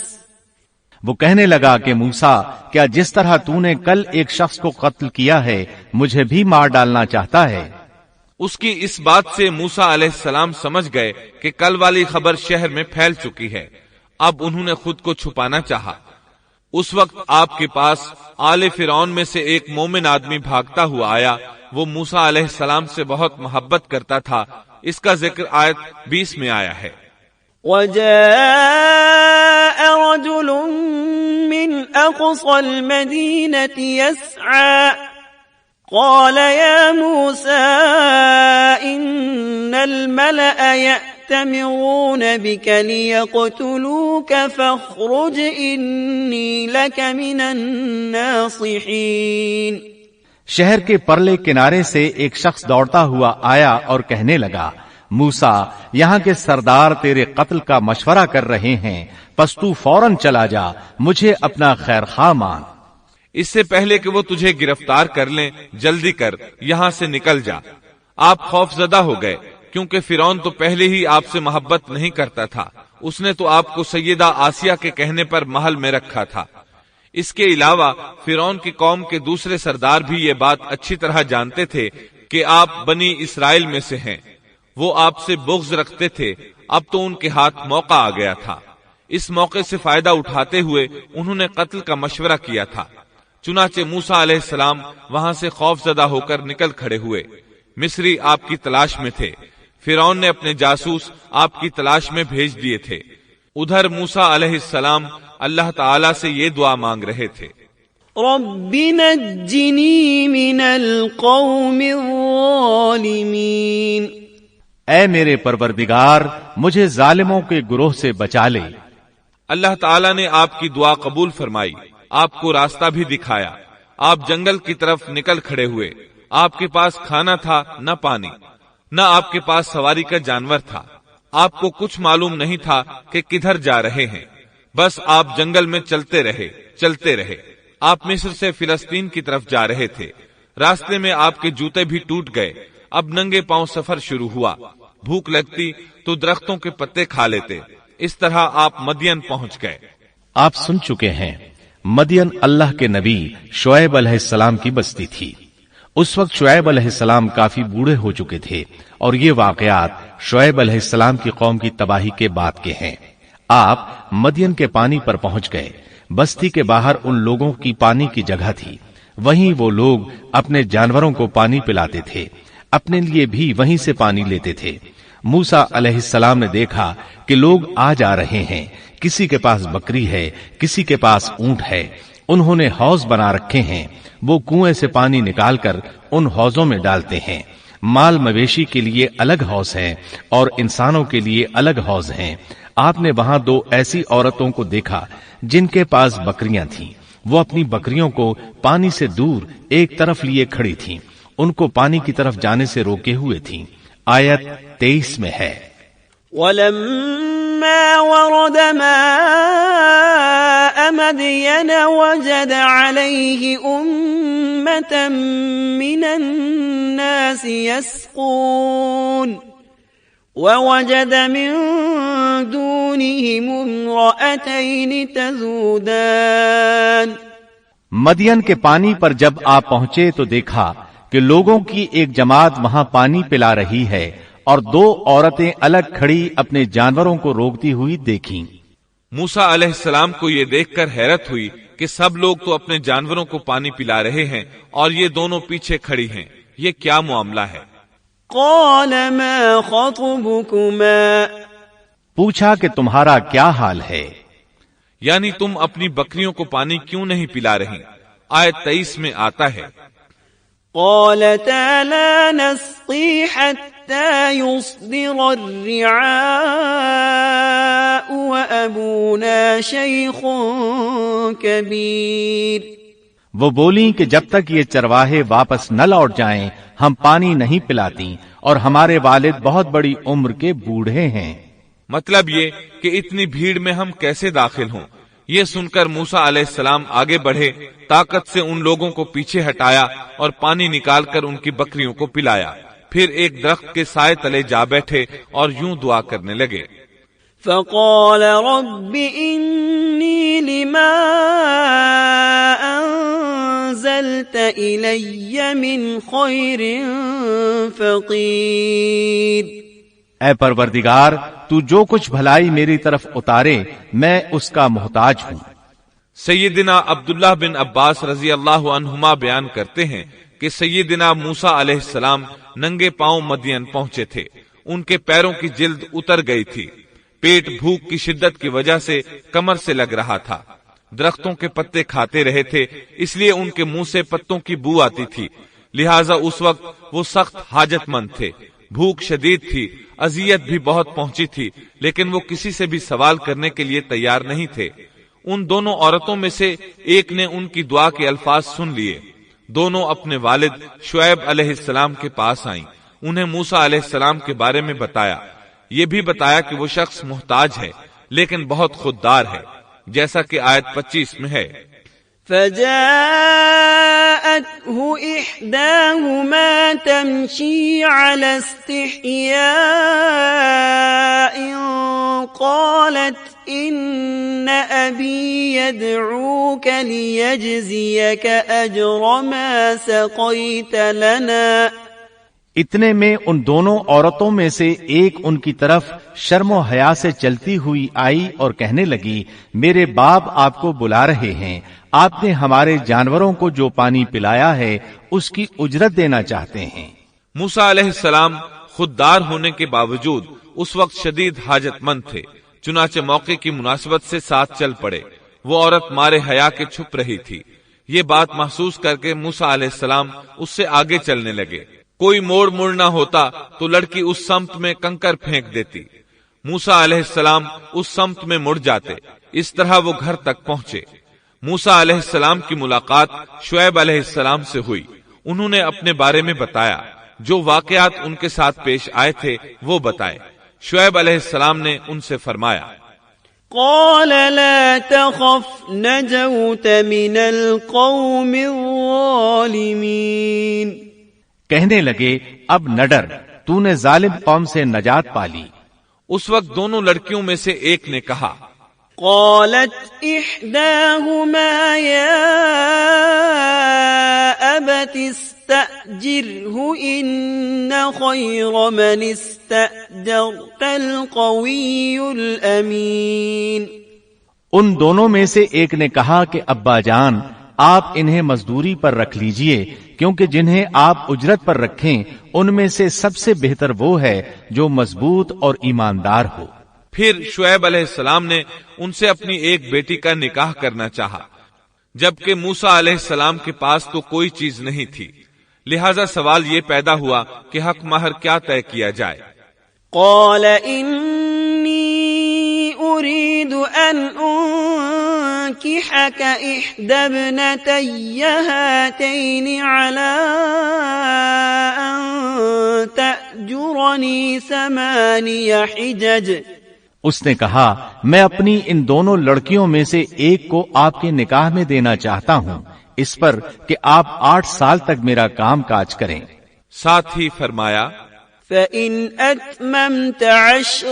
وہ کہنے لگا کہ موسیٰ کیا جس طرح تو نے کل ایک شخص کو قتل کیا ہے مجھے بھی مار ڈالنا چاہتا ہے. اس کی اس بات سے موسیٰ علیہ السلام سمجھ گئے کہ کل والی خبر شہر میں پھیل چکی ہے. اب انہوں نے خود کو چھپانا چاہا. اس وقت آپ کے پاس آل فرعون میں سے ایک مومن آدمی بھاگتا ہوا آیا. وہ موسیٰ علیہ السلام سے بہت محبت کرتا تھا. اس کا ذکر آیت 20 میں آیا ہے. وجاء رجل من أقصى المدينة يسعى قال يا موسى إن الملأ يأتمرون بك ليقتلوك فاخرج إني لك من الناصحين. شہر کے پرلے کنارے سے ایک شخص دوڑتا ہوا آیا اور کہنے لگا موسیٰ یہاں کے سردار تیرے قتل کا مشورہ کر رہے ہیں پس تو فوراً چلا جا مجھے اپنا خیر خواہ مان. اس سے پہلے کہ وہ تجھے گرفتار کر لیں جلدی کر یہاں سے نکل جا. آپ خوف زدہ ہو گئے کیونکہ فرعون تو پہلے ہی آپ سے محبت نہیں کرتا تھا. اس نے تو آپ کو سیدہ آسیہ کے کہنے پر محل میں رکھا تھا. اس کے علاوہ فرعون کی قوم کے دوسرے سردار بھی یہ بات اچھی طرح جانتے تھے کہ آپ بنی اسرائیل میں سے ہیں. وہ آپ سے بغض رکھتے تھے. اب تو ان کے ہاتھ موقع آ گیا تھا. اس موقع سے فائدہ اٹھاتے ہوئے انہوں نے قتل کا مشورہ کیا تھا. چنانچہ موسیٰ علیہ السلام وہاں سے خوف زدہ ہو کر نکل کھڑے ہوئے. مصری آپ کی تلاش میں تھے. فرعون نے اپنے جاسوس آپ کی تلاش میں بھیج دیے تھے. ادھر موسیٰ علیہ السلام اللہ تعالی سے یہ دعا مانگ رہے تھے رب نجنی من القوم الظالمین. اے میرے پروردگار مجھے ظالموں کے گروہ سے بچا لے. اللہ تعالی نے آپ کی دعا قبول فرمائی. آپ کو راستہ بھی دکھایا. آپ جنگل کی طرف نکل کھڑے ہوئے. آپ کے پاس کھانا تھا نہ پانی، نہ آپ کے پاس سواری کا جانور تھا. آپ کو کچھ معلوم نہیں تھا کہ کدھر جا رہے ہیں. بس آپ جنگل میں چلتے رہے. آپ مصر سے فلسطین کی طرف جا رہے تھے. راستے میں آپ کے جوتے بھی ٹوٹ گئے. اب ننگے پاؤں سفر شروع ہوا. بھوک لگتی تو درختوں کے پتے کھا لیتے. اس طرح آپ مدین پہنچ گئے. آپ سن چکے ہیں مدین اللہ کے نبی شعیب علیہ السلام کی بستی تھی. اس وقت شعیب علیہ السلام کافی بوڑھے ہو چکے تھے اور یہ واقعات شعیب علیہ السلام کی قوم کی تباہی کے بعد کے ہیں. آپ مدین کے پانی پر پہنچ گئے. بستی کے باہر ان لوگوں کی پانی کی جگہ تھی. وہیں وہ لوگ اپنے جانوروں کو پانی پلاتے تھے. اپنے لیے بھی وہیں سے پانی لیتے تھے. موسیٰ علیہ السلام نے دیکھا کہ لوگ آ جا رہے ہیں، کسی کے پاس بکری ہے، کسی کے پاس اونٹ ہے، انہوں نے حوض بنا رکھے ہیں، وہ کنویں سے پانی نکال کر ان حوضوں میں ڈالتے ہیں، مال مویشی کے لیے الگ حوض ہیں اور انسانوں کے لیے الگ حوض ہیں۔ آپ نے وہاں دو ایسی عورتوں کو دیکھا جن کے پاس بکریاں تھیں، وہ اپنی بکریوں کو پانی سے دور ایک طرف لیے کھڑی تھیں، ان کو پانی کی طرف جانے سے روکے ہوئے تھیں۔ آیت 23 میں ہے، وَلَمَّا وَرَدَ مَاءَ مَدْيَنَ وَجَدَ عَلَيْهِ أُمَّةً مِّنَ النَّاسِ يَسْقُونَ وَوَجَدَ مِن دُونِهِمُ امْرَأَتَيْنِ تَذُودَانِ۔ مدین کے پانی پر جب آپ پہنچے تو دیکھا کہ لوگوں کی ایک جماعت وہاں پانی پلا رہی ہے اور دو عورتیں الگ کھڑی اپنے جانوروں کو روکتی ہوئی دیکھیں۔ موسیٰ علیہ السلام کو یہ دیکھ کر حیرت ہوئی کہ سب لوگ تو اپنے جانوروں کو پانی پلا رہے ہیں اور یہ دونوں پیچھے کھڑی ہیں، یہ کیا معاملہ ہے؟ قال ما خطبكما، پوچھا کہ تمہارا کیا حال ہے؟ یعنی تم اپنی بکریوں کو پانی کیوں نہیں پلا رہی؟ آیت 23 میں آتا ہے، قالتا لا نسقي حتى يصدر الرعاء وأبونا شيخ كبير۔ وہ بولیں کہ جب تک یہ چرواہے واپس نہ لوٹ جائیں ہم پانی نہیں پلاتی اور ہمارے والد بہت بڑی عمر کے بوڑھے ہیں۔ مطلب یہ کہ اتنی بھیڑ میں ہم کیسے داخل ہوں؟ یہ سن کر موسیٰ علیہ السلام آگے بڑھے، طاقت سے ان لوگوں کو پیچھے ہٹایا اور پانی نکال کر ان کی بکریوں کو پلایا، پھر ایک درخت کے سائے تلے جا بیٹھے اور یوں دعا کرنے لگے، فقال رب إني لما أنزلت إلي من خير فقير۔ اے پروردگار تو جو کچھ بھلائی میری طرف اتارے میں اس کا محتاج ہوں۔ سیدنا عبداللہ بن عباس رضی اللہ عنہما بیان کرتے ہیں کہ سیدنا موسیٰ علیہ السلام ننگے پاؤں مدین پہنچے تھے، ان کے پیروں کی جلد اتر گئی تھی، پیٹ بھوک کی شدت کی وجہ سے کمر سے لگ رہا تھا، درختوں کے پتے کھاتے رہے تھے اس لیے ان کے منہ سے پتوں کی بو آتی تھی، لہٰذا اس وقت وہ سخت حاجت مند تھے، بھوک شدید تھی، اذیت بھی بہت پہنچی تھی، لیکن وہ کسی سے بھی سوال کرنے کے لیے تیار نہیں تھے۔ ان دونوں عورتوں میں سے ایک نے ان کی دعا کے الفاظ سن لیے، دونوں اپنے والد شعیب علیہ السلام کے پاس آئیں، انہیں موسیٰ علیہ السلام کے بارے میں بتایا، یہ بھی بتایا کہ وہ شخص محتاج ہے لیکن بہت خوددار ہے، جیسا کہ آیت 25 میں ہے، فجاءته إحداهما تمشي على استحياء قالت إن أبي يدعوك ليجزيك أجر ما سقيت لنا۔ اتنے میں ان دونوں عورتوں میں سے ایک ان کی طرف شرم و حیا سے چلتی ہوئی آئی اور کہنے لگی، میرے باپ آپ کو بلا رہے ہیں، آپ نے ہمارے جانوروں کو جو پانی پلایا ہے اس کی اجرت دینا چاہتے ہیں۔ موسیٰ علیہ السلام خوددار ہونے کے باوجود اس وقت شدید حاجت مند تھے، چنانچہ موقع کی مناسبت سے ساتھ چل پڑے۔ وہ عورت مارے حیا کے چھپ رہی تھی، یہ بات محسوس کر کے موسیٰ علیہ السلام اس سے آگے چلنے لگے، کوئی موڑ نہ ہوتا تو لڑکی اس سمت میں کنکر پھینک دیتی، موسیٰ علیہ السلام اس سمت میں مڑ جاتے، اس طرح وہ گھر تک پہنچے۔ موسیٰ علیہ السلام کی ملاقات شعیب علیہ السلام سے ہوئی، انہوں نے اپنے بارے میں بتایا، جو واقعات ان کے ساتھ پیش آئے تھے وہ بتائے۔ شعیب علیہ السلام نے ان سے فرمایا، قال لا تخف نجوت من القوم الظالمین۔ کہنے لگے اب نہ ڈر، تو نے ظالم قوم سے نجات پالی۔ اس وقت دونوں لڑکیوں میں سے ایک نے کہا، قالت احداهما يا ابت استأجره ان خير من استأجرت القوي الامين۔ ان دونوں میں سے ایک نے کہا کہ ابا جان آپ انہیں مزدوری پر رکھ لیجئے، کیونکہ جنہیں آپ اجرت پر رکھیں ان میں سے سب سے بہتر وہ ہے جو مضبوط اور ایماندار ہو۔ پھر شعیب علیہ السلام نے ان سے اپنی ایک بیٹی کا نکاح کرنا چاہا، جبکہ موسیٰ علیہ السلام کے پاس تو کوئی چیز نہیں تھی، لہذا سوال یہ پیدا ہوا کہ حق مہر کیا طے کیا جائے۔ قال انی اريد ان انكحك احدى ابنتي هاتين على ان تأجرني 8 حجج۔ اس نے کہا میں اپنی ان دونوں لڑکیوں میں سے ایک کو آپ کے نکاح میں دینا چاہتا ہوں، اس پر کہ آپ 8 سال تک میرا کام کاج کریں۔ ساتھ ہی فرمایا فَإِنْ أَتْمَمْتَ 10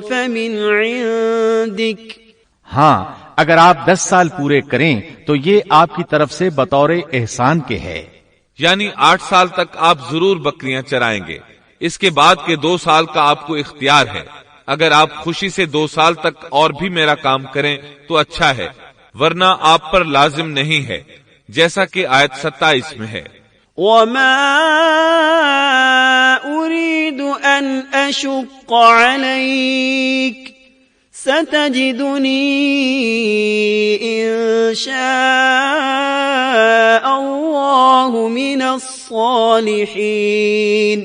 فَمِنْ عِنْدِكَ۔ ہاں اگر آپ 10 سال پورے کریں تو یہ آپ کی طرف سے بطور احسان کے ہے، یعنی 8 سال تک آپ ضرور بکریاں چرائیں گے، اس کے بعد کے 2 سال کا آپ کو اختیار ہے، اگر آپ خوشی سے 2 سال تک اور بھی میرا کام کریں تو اچھا ہے، ورنہ آپ پر لازم نہیں ہے، جیسا کہ آیت 27 میں ہے۔ وَمَا أُرِيدُ أَنْ أَشُقَّ عَلَيْكَ سَتَجِدُنِي إِنْ شَاءَ اللَّهُ مِنَ الصَّالِحِينَ۔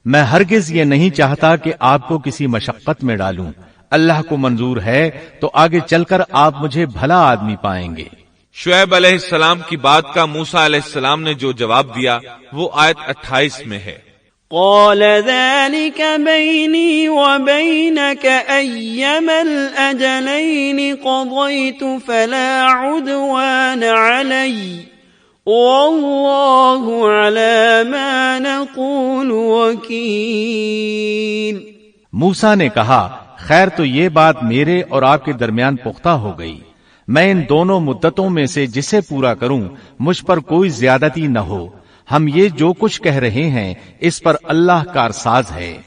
میں ہرگز یہ نہیں چاہتا کہ آپ کو کسی مشقت میں ڈالوں، اللہ کو منظور ہے تو آگے چل کر آپ مجھے بھلا آدمی پائیں گے۔ شعیب علیہ السلام کی بات کا موسیٰ علیہ السلام نے جو جواب دیا وہ آیت 28 میں ہے۔ قال ذلك بيني وبينك أيما الأجلين قضيت فلا عدوان علي والله على ما نقول وكيل۔ موسیٰ نے کہا خیر تو یہ بات میرے اور آپ کے درمیان پختہ ہو گئی، میں ان دونوں مدتوں میں سے جسے پورا کروں مجھ پر کوئی زیادتی نہ ہو، ہم یہ جو کچھ کہہ رہے ہیں اس پر اللہ کارساز ہے۔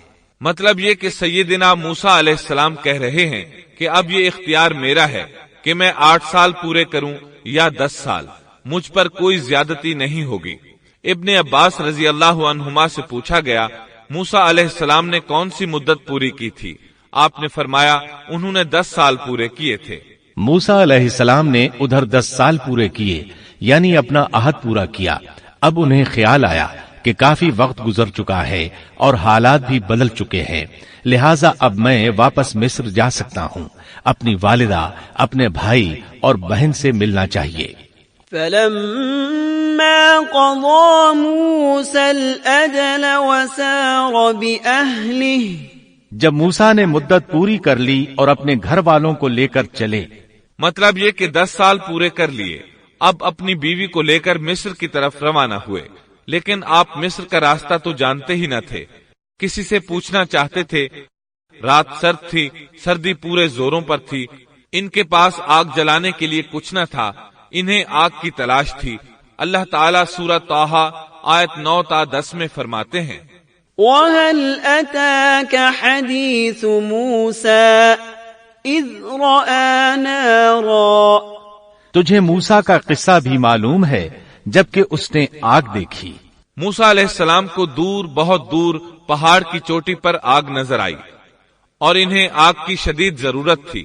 مطلب یہ کہ سیدنا موسیٰ علیہ السلام کہہ رہے ہیں کہ اب یہ اختیار میرا ہے کہ میں 8 سال پورے کروں یا 10 سال، مجھ پر کوئی زیادتی نہیں ہوگی۔ ابن عباس رضی اللہ عنہما سے پوچھا گیا موسیٰ علیہ السلام نے کون سی مدت پوری کی تھی؟ آپ نے فرمایا انہوں نے 10 سال پورے کیے تھے۔ موسیٰ علیہ السلام نے ادھر 10 سال پورے کیے، یعنی اپنا عہد پورا کیا۔ اب انہیں خیال آیا کہ کافی وقت گزر چکا ہے اور حالات بھی بدل چکے ہیں، لہٰذا اب میں واپس مصر جا سکتا ہوں، اپنی والدہ، اپنے بھائی اور بہن سے ملنا چاہیے۔ فَلَمَّا قَضَى مُوسَى الْأَجَلَ وَسَارَ بِأَهْلِهِ۔ جب موسیٰ نے مدت پوری کر لی اور اپنے گھر والوں کو لے کر چلے، مطلب یہ کہ 10 سال پورے کر لیے، اب اپنی بیوی کو لے کر مصر کی طرف روانہ ہوئے، لیکن آپ مصر کا راستہ تو جانتے ہی نہ تھے، کسی سے پوچھنا چاہتے تھے، رات سرد تھی، سردی پورے زوروں پر تھی، ان کے پاس آگ جلانے کے لیے کچھ نہ تھا، انہیں آگ کی تلاش تھی۔ اللہ تعالیٰ سورہ طٰہٰ آیت 9 تا 10 میں فرماتے ہیں وَهَلْ أَتَاكَ حَدِيثُ مُوسَىٰ إِذْ رَأَىٰ نَارًا۔ تجھے موسیٰ کا قصہ بھی معلوم ہے جبکہ اس نے آگ دیکھی۔ موسیٰ علیہ السلام کو دور، بہت دور پہاڑ کی چوٹی پر آگ نظر آئی اور انہیں آگ کی شدید ضرورت تھی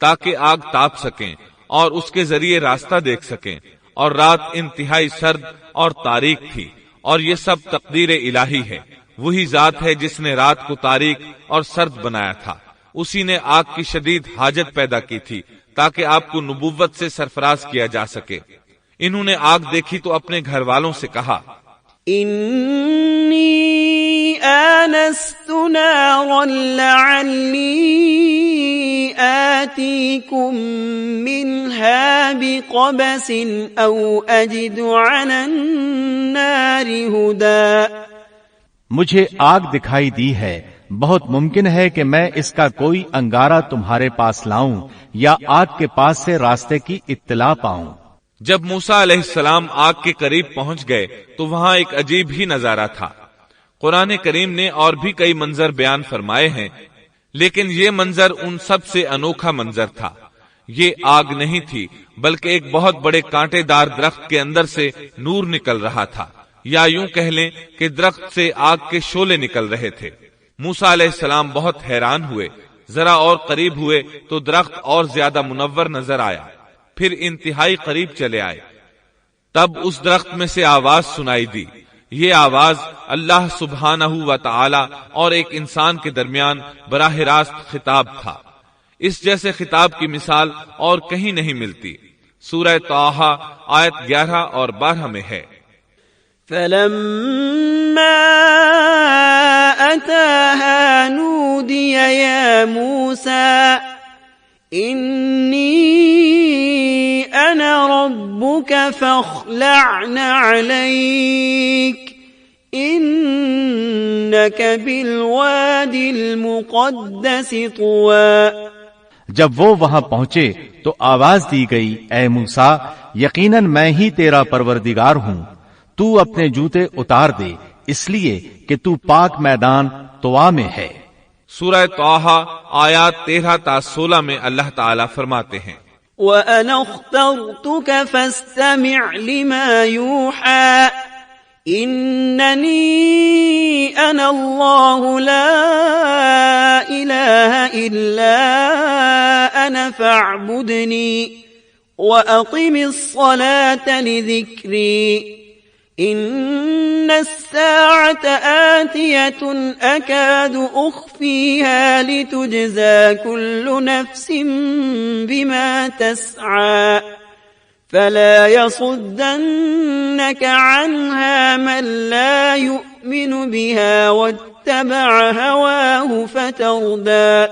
تاکہ آگ تاپ سکیں اور اس کے ذریعے راستہ دیکھ سکیں، اور رات انتہائی سرد اور تاریک تھی، اور یہ سب تقدیر الہی ہے۔ وہی ذات ہے جس نے رات کو تاریک اور سرد بنایا تھا، اسی نے آگ کی شدید حاجت پیدا کی تھی تاکہ آپ کو نبوت سے سرفراز کیا جا سکے۔ انہوں نے آگ دیکھی تو اپنے گھر والوں سے کہا انی آنست نارا لعلی آتیکم منها بقبس او اجد علی النار ہدا۔ مجھے آگ دکھائی دی ہے، بہت ممکن ہے کہ میں اس کا کوئی انگارہ تمہارے پاس لاؤں یا آگ کے پاس سے راستے کی اطلاع پاؤں۔ جب موسیٰ علیہ السلام آگ کے قریب پہنچ گئے تو وہاں ایک عجیب ہی نظارہ تھا۔ قرآن کریم نے اور بھی کئی منظر بیان فرمائے ہیں، لیکن یہ منظر ان سب سے انوکھا منظر تھا۔ یہ آگ نہیں تھی بلکہ ایک بہت بڑے کانٹے دار درخت کے اندر سے نور نکل رہا تھا، یا یوں کہہ لیں کہ درخت سے آگ کے شعلے نکل رہے تھے۔ موسیٰ علیہ السلام بہت حیران ہوئے، ذرا اور قریب ہوئے تو درخت اور زیادہ منور نظر آیا، پھر انتہائی قریب چلے آئے، تب اس درخت میں سے آواز سنائی دی۔ یہ آواز اللہ سبحانہ و تعالی اور ایک انسان کے درمیان براہ راست خطاب تھا۔ اس جیسے خطاب کی مثال اور کہیں نہیں ملتی۔ سورہ طٰہٰ آیت 11 اور 12 میں ہے، فَلَمَّا أَتَاهَا نُودِيَ يَا مُوسَىٰ إِنِّي أَنَا رَبُّكَ فَاخْلَعْ نَعْلَيْكَ إِنَّكَ بِالْوَادِ الْمُقَدَّسِ طُوًى۔ جب وہ وہاں پہنچے تو آواز دی گئی، اے موسیٰ، یقیناً میں ہی تیرا پروردگار ہوں، تو اپنے جوتے اتار دے، اس لیے کہ تو پاک میدان طوا میں ہے۔ سورہ طٰہٰ آیات 13 تا 16 میں اللہ تعالیٰ فرماتے ہیں، وَأَنَا اخْتَرْتُكَ فَاسْتَمِعْ لِمَا يُوحَىٰ إِنَّنِي أَنَا اللَّهُ لَا إِلَٰهَ إِلَّا أَنَا فَاعْبُدْنِي وَأَقِمِ الصَّلَاةَ لِذِكْرِي إِنَّ السَّاعَةَ آتِيَةٌ أَكَادُ أُخْفِيهَا لِتُجْزَىٰ كُلُّ نَفْسٍ بِمَا تَسْعَىٰ فَلَا يَصُدَّنَّكَ عَنْهَا مَن لَّا يُؤْمِنُ بِهَا وَاتَّبَعَ هَوَاهُ فَتَرْدَىٰ۔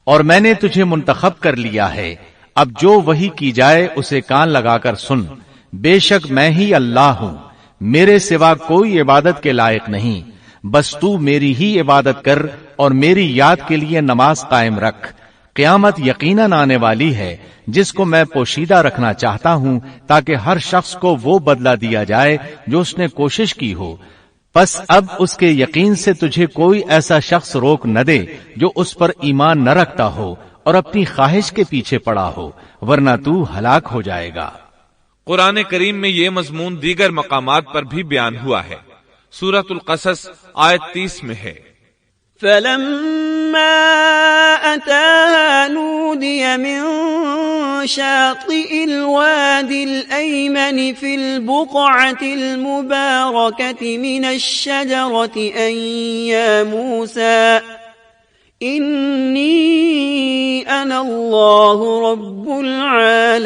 اور میں نے تجھے منتخب کر لیا ہے، اب جو وحی کی جائے اسے کان لگا کر سن، بے شک میں ہی اللہ ہوں، میرے سوا کوئی عبادت کے لائق نہیں، بس تو میری ہی عبادت کر اور میری یاد کے لیے نماز قائم رکھ۔ قیامت یقیناً آنے والی ہے جس کو میں پوشیدہ رکھنا چاہتا ہوں تاکہ ہر شخص کو وہ بدلہ دیا جائے جو اس نے کوشش کی ہو۔ پس اب اس کے یقین سے تجھے کوئی ایسا شخص روک نہ دے جو اس پر ایمان نہ رکھتا ہو اور اپنی خواہش کے پیچھے پڑا ہو، ورنہ تو ہلاک ہو جائے گا۔ قرآن کریم میں یہ مضمون دیگر مقامات پر بھی بیان ہوا ہے۔ سورۃ القصص آیت 30 میں ہے، فَلَمَّا أَتَاهَا نُودِيَ مِن شَاطِئِ الْوَادِ الْأَيْمَنِ فِي الْبُقْعَةِ الْمُبَارَكَةِ مِنَ الشَّجَرَةِ أَن يَا مُوسَىٰ إِنِّي أَنَا اللَّهُ رَبُّ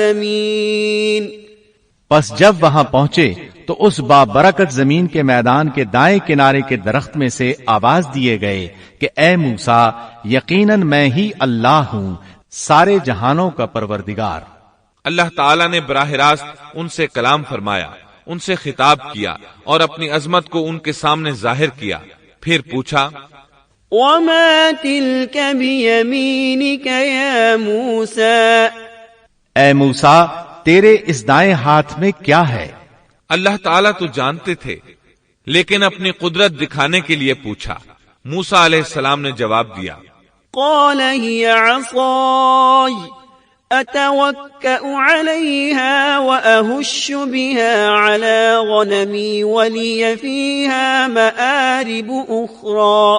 الْعَالَمِينَ۔ پس جب وہاں پہنچے تو اس بابرکت زمین کے میدان کے دائیں کنارے کے درخت میں سے آواز دیے گئے کہ اے موسیٰ، یقیناً میں ہی اللہ ہوں، سارے جہانوں کا پروردگار۔ اللہ تعالیٰ نے براہ راست ان سے کلام فرمایا، ان سے خطاب کیا اور اپنی عظمت کو ان کے سامنے ظاہر کیا، پھر پوچھا، وَمَا تِلْكَ بِيَمِينِكَ يَا مُوسَىٰ، اے موسیٰ، تیرے اس دائیں ہاتھ میں کیا ہے؟ اللہ تعالیٰ تو جانتے تھے، لیکن اپنی قدرت دکھانے کے لیے پوچھا۔ موسیٰ علیہ السلام نے جواب دیا، قَالَ هِيَ عَصَايَ أَتَوَكَّأُ عَلَيْهَا وَأَهُشُّ بِهَا عَلَىٰ غَنَمِي وَلِيَ فِيهَا مَآرِبُ أُخْرَىٰ۔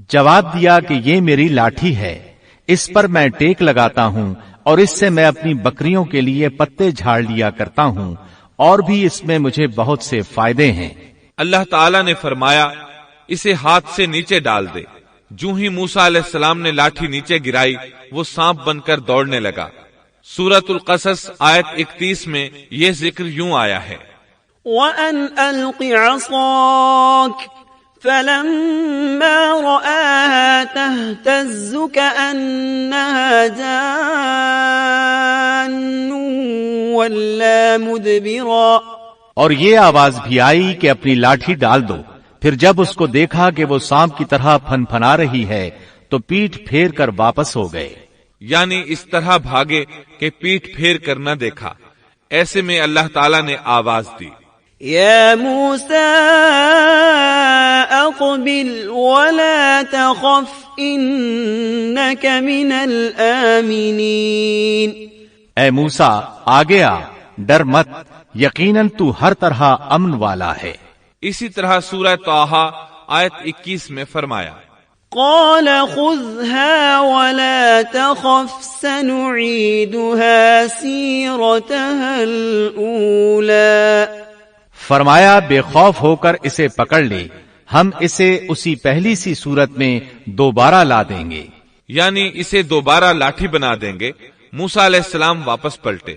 جواب دیا کہ یہ میری لاٹھی ہے، اس پر میں ٹیک لگاتا ہوں اور اس سے میں اپنی بکریوں کے لیے پتے جھاڑ لیا کرتا ہوں، اور بھی اس میں مجھے بہت سے فائدے ہیں۔ اللہ تعالیٰ نے فرمایا، اسے ہاتھ سے نیچے ڈال دے۔ جو ہی موسیٰ علیہ السلام نے لاٹھی نیچے گرائی، وہ سانپ بن کر دوڑنے لگا۔ سورۃ القصص آیت 31 میں یہ ذکر یوں آیا ہے، وَأَنْ أَلْقِ عَصَاكَ فَلَمَّا رَآهَا تَهْتَزُّ كَأَنَّهَا جَانٌّ وَلَّا مُدْبِرًا۔ اور یہ آواز بھی آئی کہ اپنی لاٹھی ڈال دو۔ پھر جب اس کو دیکھا کہ وہ سانپ کی طرح پھن پھنا رہی ہے تو پیٹھ پھیر کر واپس ہو گئے، یعنی اس طرح بھاگے کہ پیٹھ پھیر کر نہ دیکھا۔ ایسے میں اللہ تعالیٰ نے آواز دی، یا موسیٰ اقبل ولا تخف انک من الآمنین۔ اے موسیٰ آگے آ، ڈر مت، یقیناً تو ہر طرح امن والا ہے۔ اسی طرح سورہ طٰہٰ آیت 21 میں فرمایا، قال خذها ولا تخف سنعيدها سيرتها الأولى، فرمایا بے خوف ہو کر اسے پکڑ لے، ہم اسے اسی پہلی سی صورت میں دوبارہ لا دیں گے، یعنی اسے دوبارہ لاٹھی بنا دیں گے۔ موسیٰ علیہ السلام واپس پلٹے،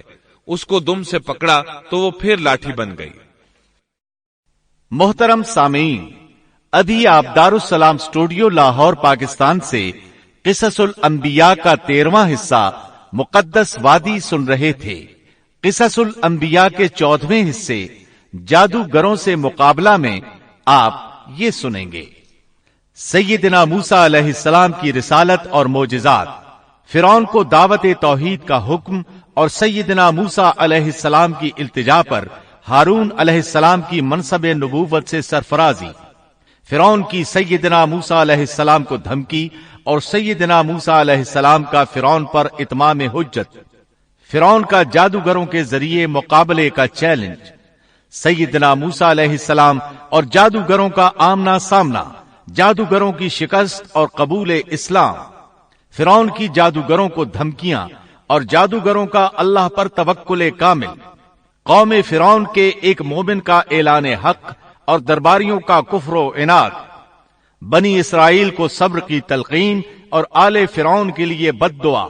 اس کو دم سے پکڑا تو وہ پھر لاٹھی بن گئی۔ محترم سامعین، ابھی آپ دارالسلام اسٹوڈیو لاہور پاکستان سے قصص الانبیاء کا 13واں حصہ مقدس وادی سن رہے تھے۔ قصص الانبیاء کے 14ویں حصے جادوگروں سے مقابلہ میں آپ یہ سنیں گے: سیدنا موسیٰ علیہ السلام کی رسالت اور معجزات، فرعون کو دعوت توحید کا حکم اور سیدنا موسیٰ علیہ السلام کی التجا پر ہارون علیہ السلام کی منصب نبوت سے سرفرازی، فرعون کی سیدنا موسیٰ علیہ السلام کو دھمکی اور سیدنا موسیٰ علیہ السلام کا فرعون پر اتمام حجت، فرعون کا جادوگروں کے ذریعے مقابلے کا چیلنج، سیدنا موسیٰ علیہ السلام اور جادوگروں کا آمنا سامنا، جادوگروں کی شکست اور قبول اسلام، فرعون کی جادوگروں کو دھمکیاں اور جادوگروں کا اللہ پر توکل کامل، قوم فرعون کے ایک مومن کا اعلان حق اور درباریوں کا کفر و عناد، بنی اسرائیل کو صبر کی تلقین اور آل فرعون کے لیے بد دعا،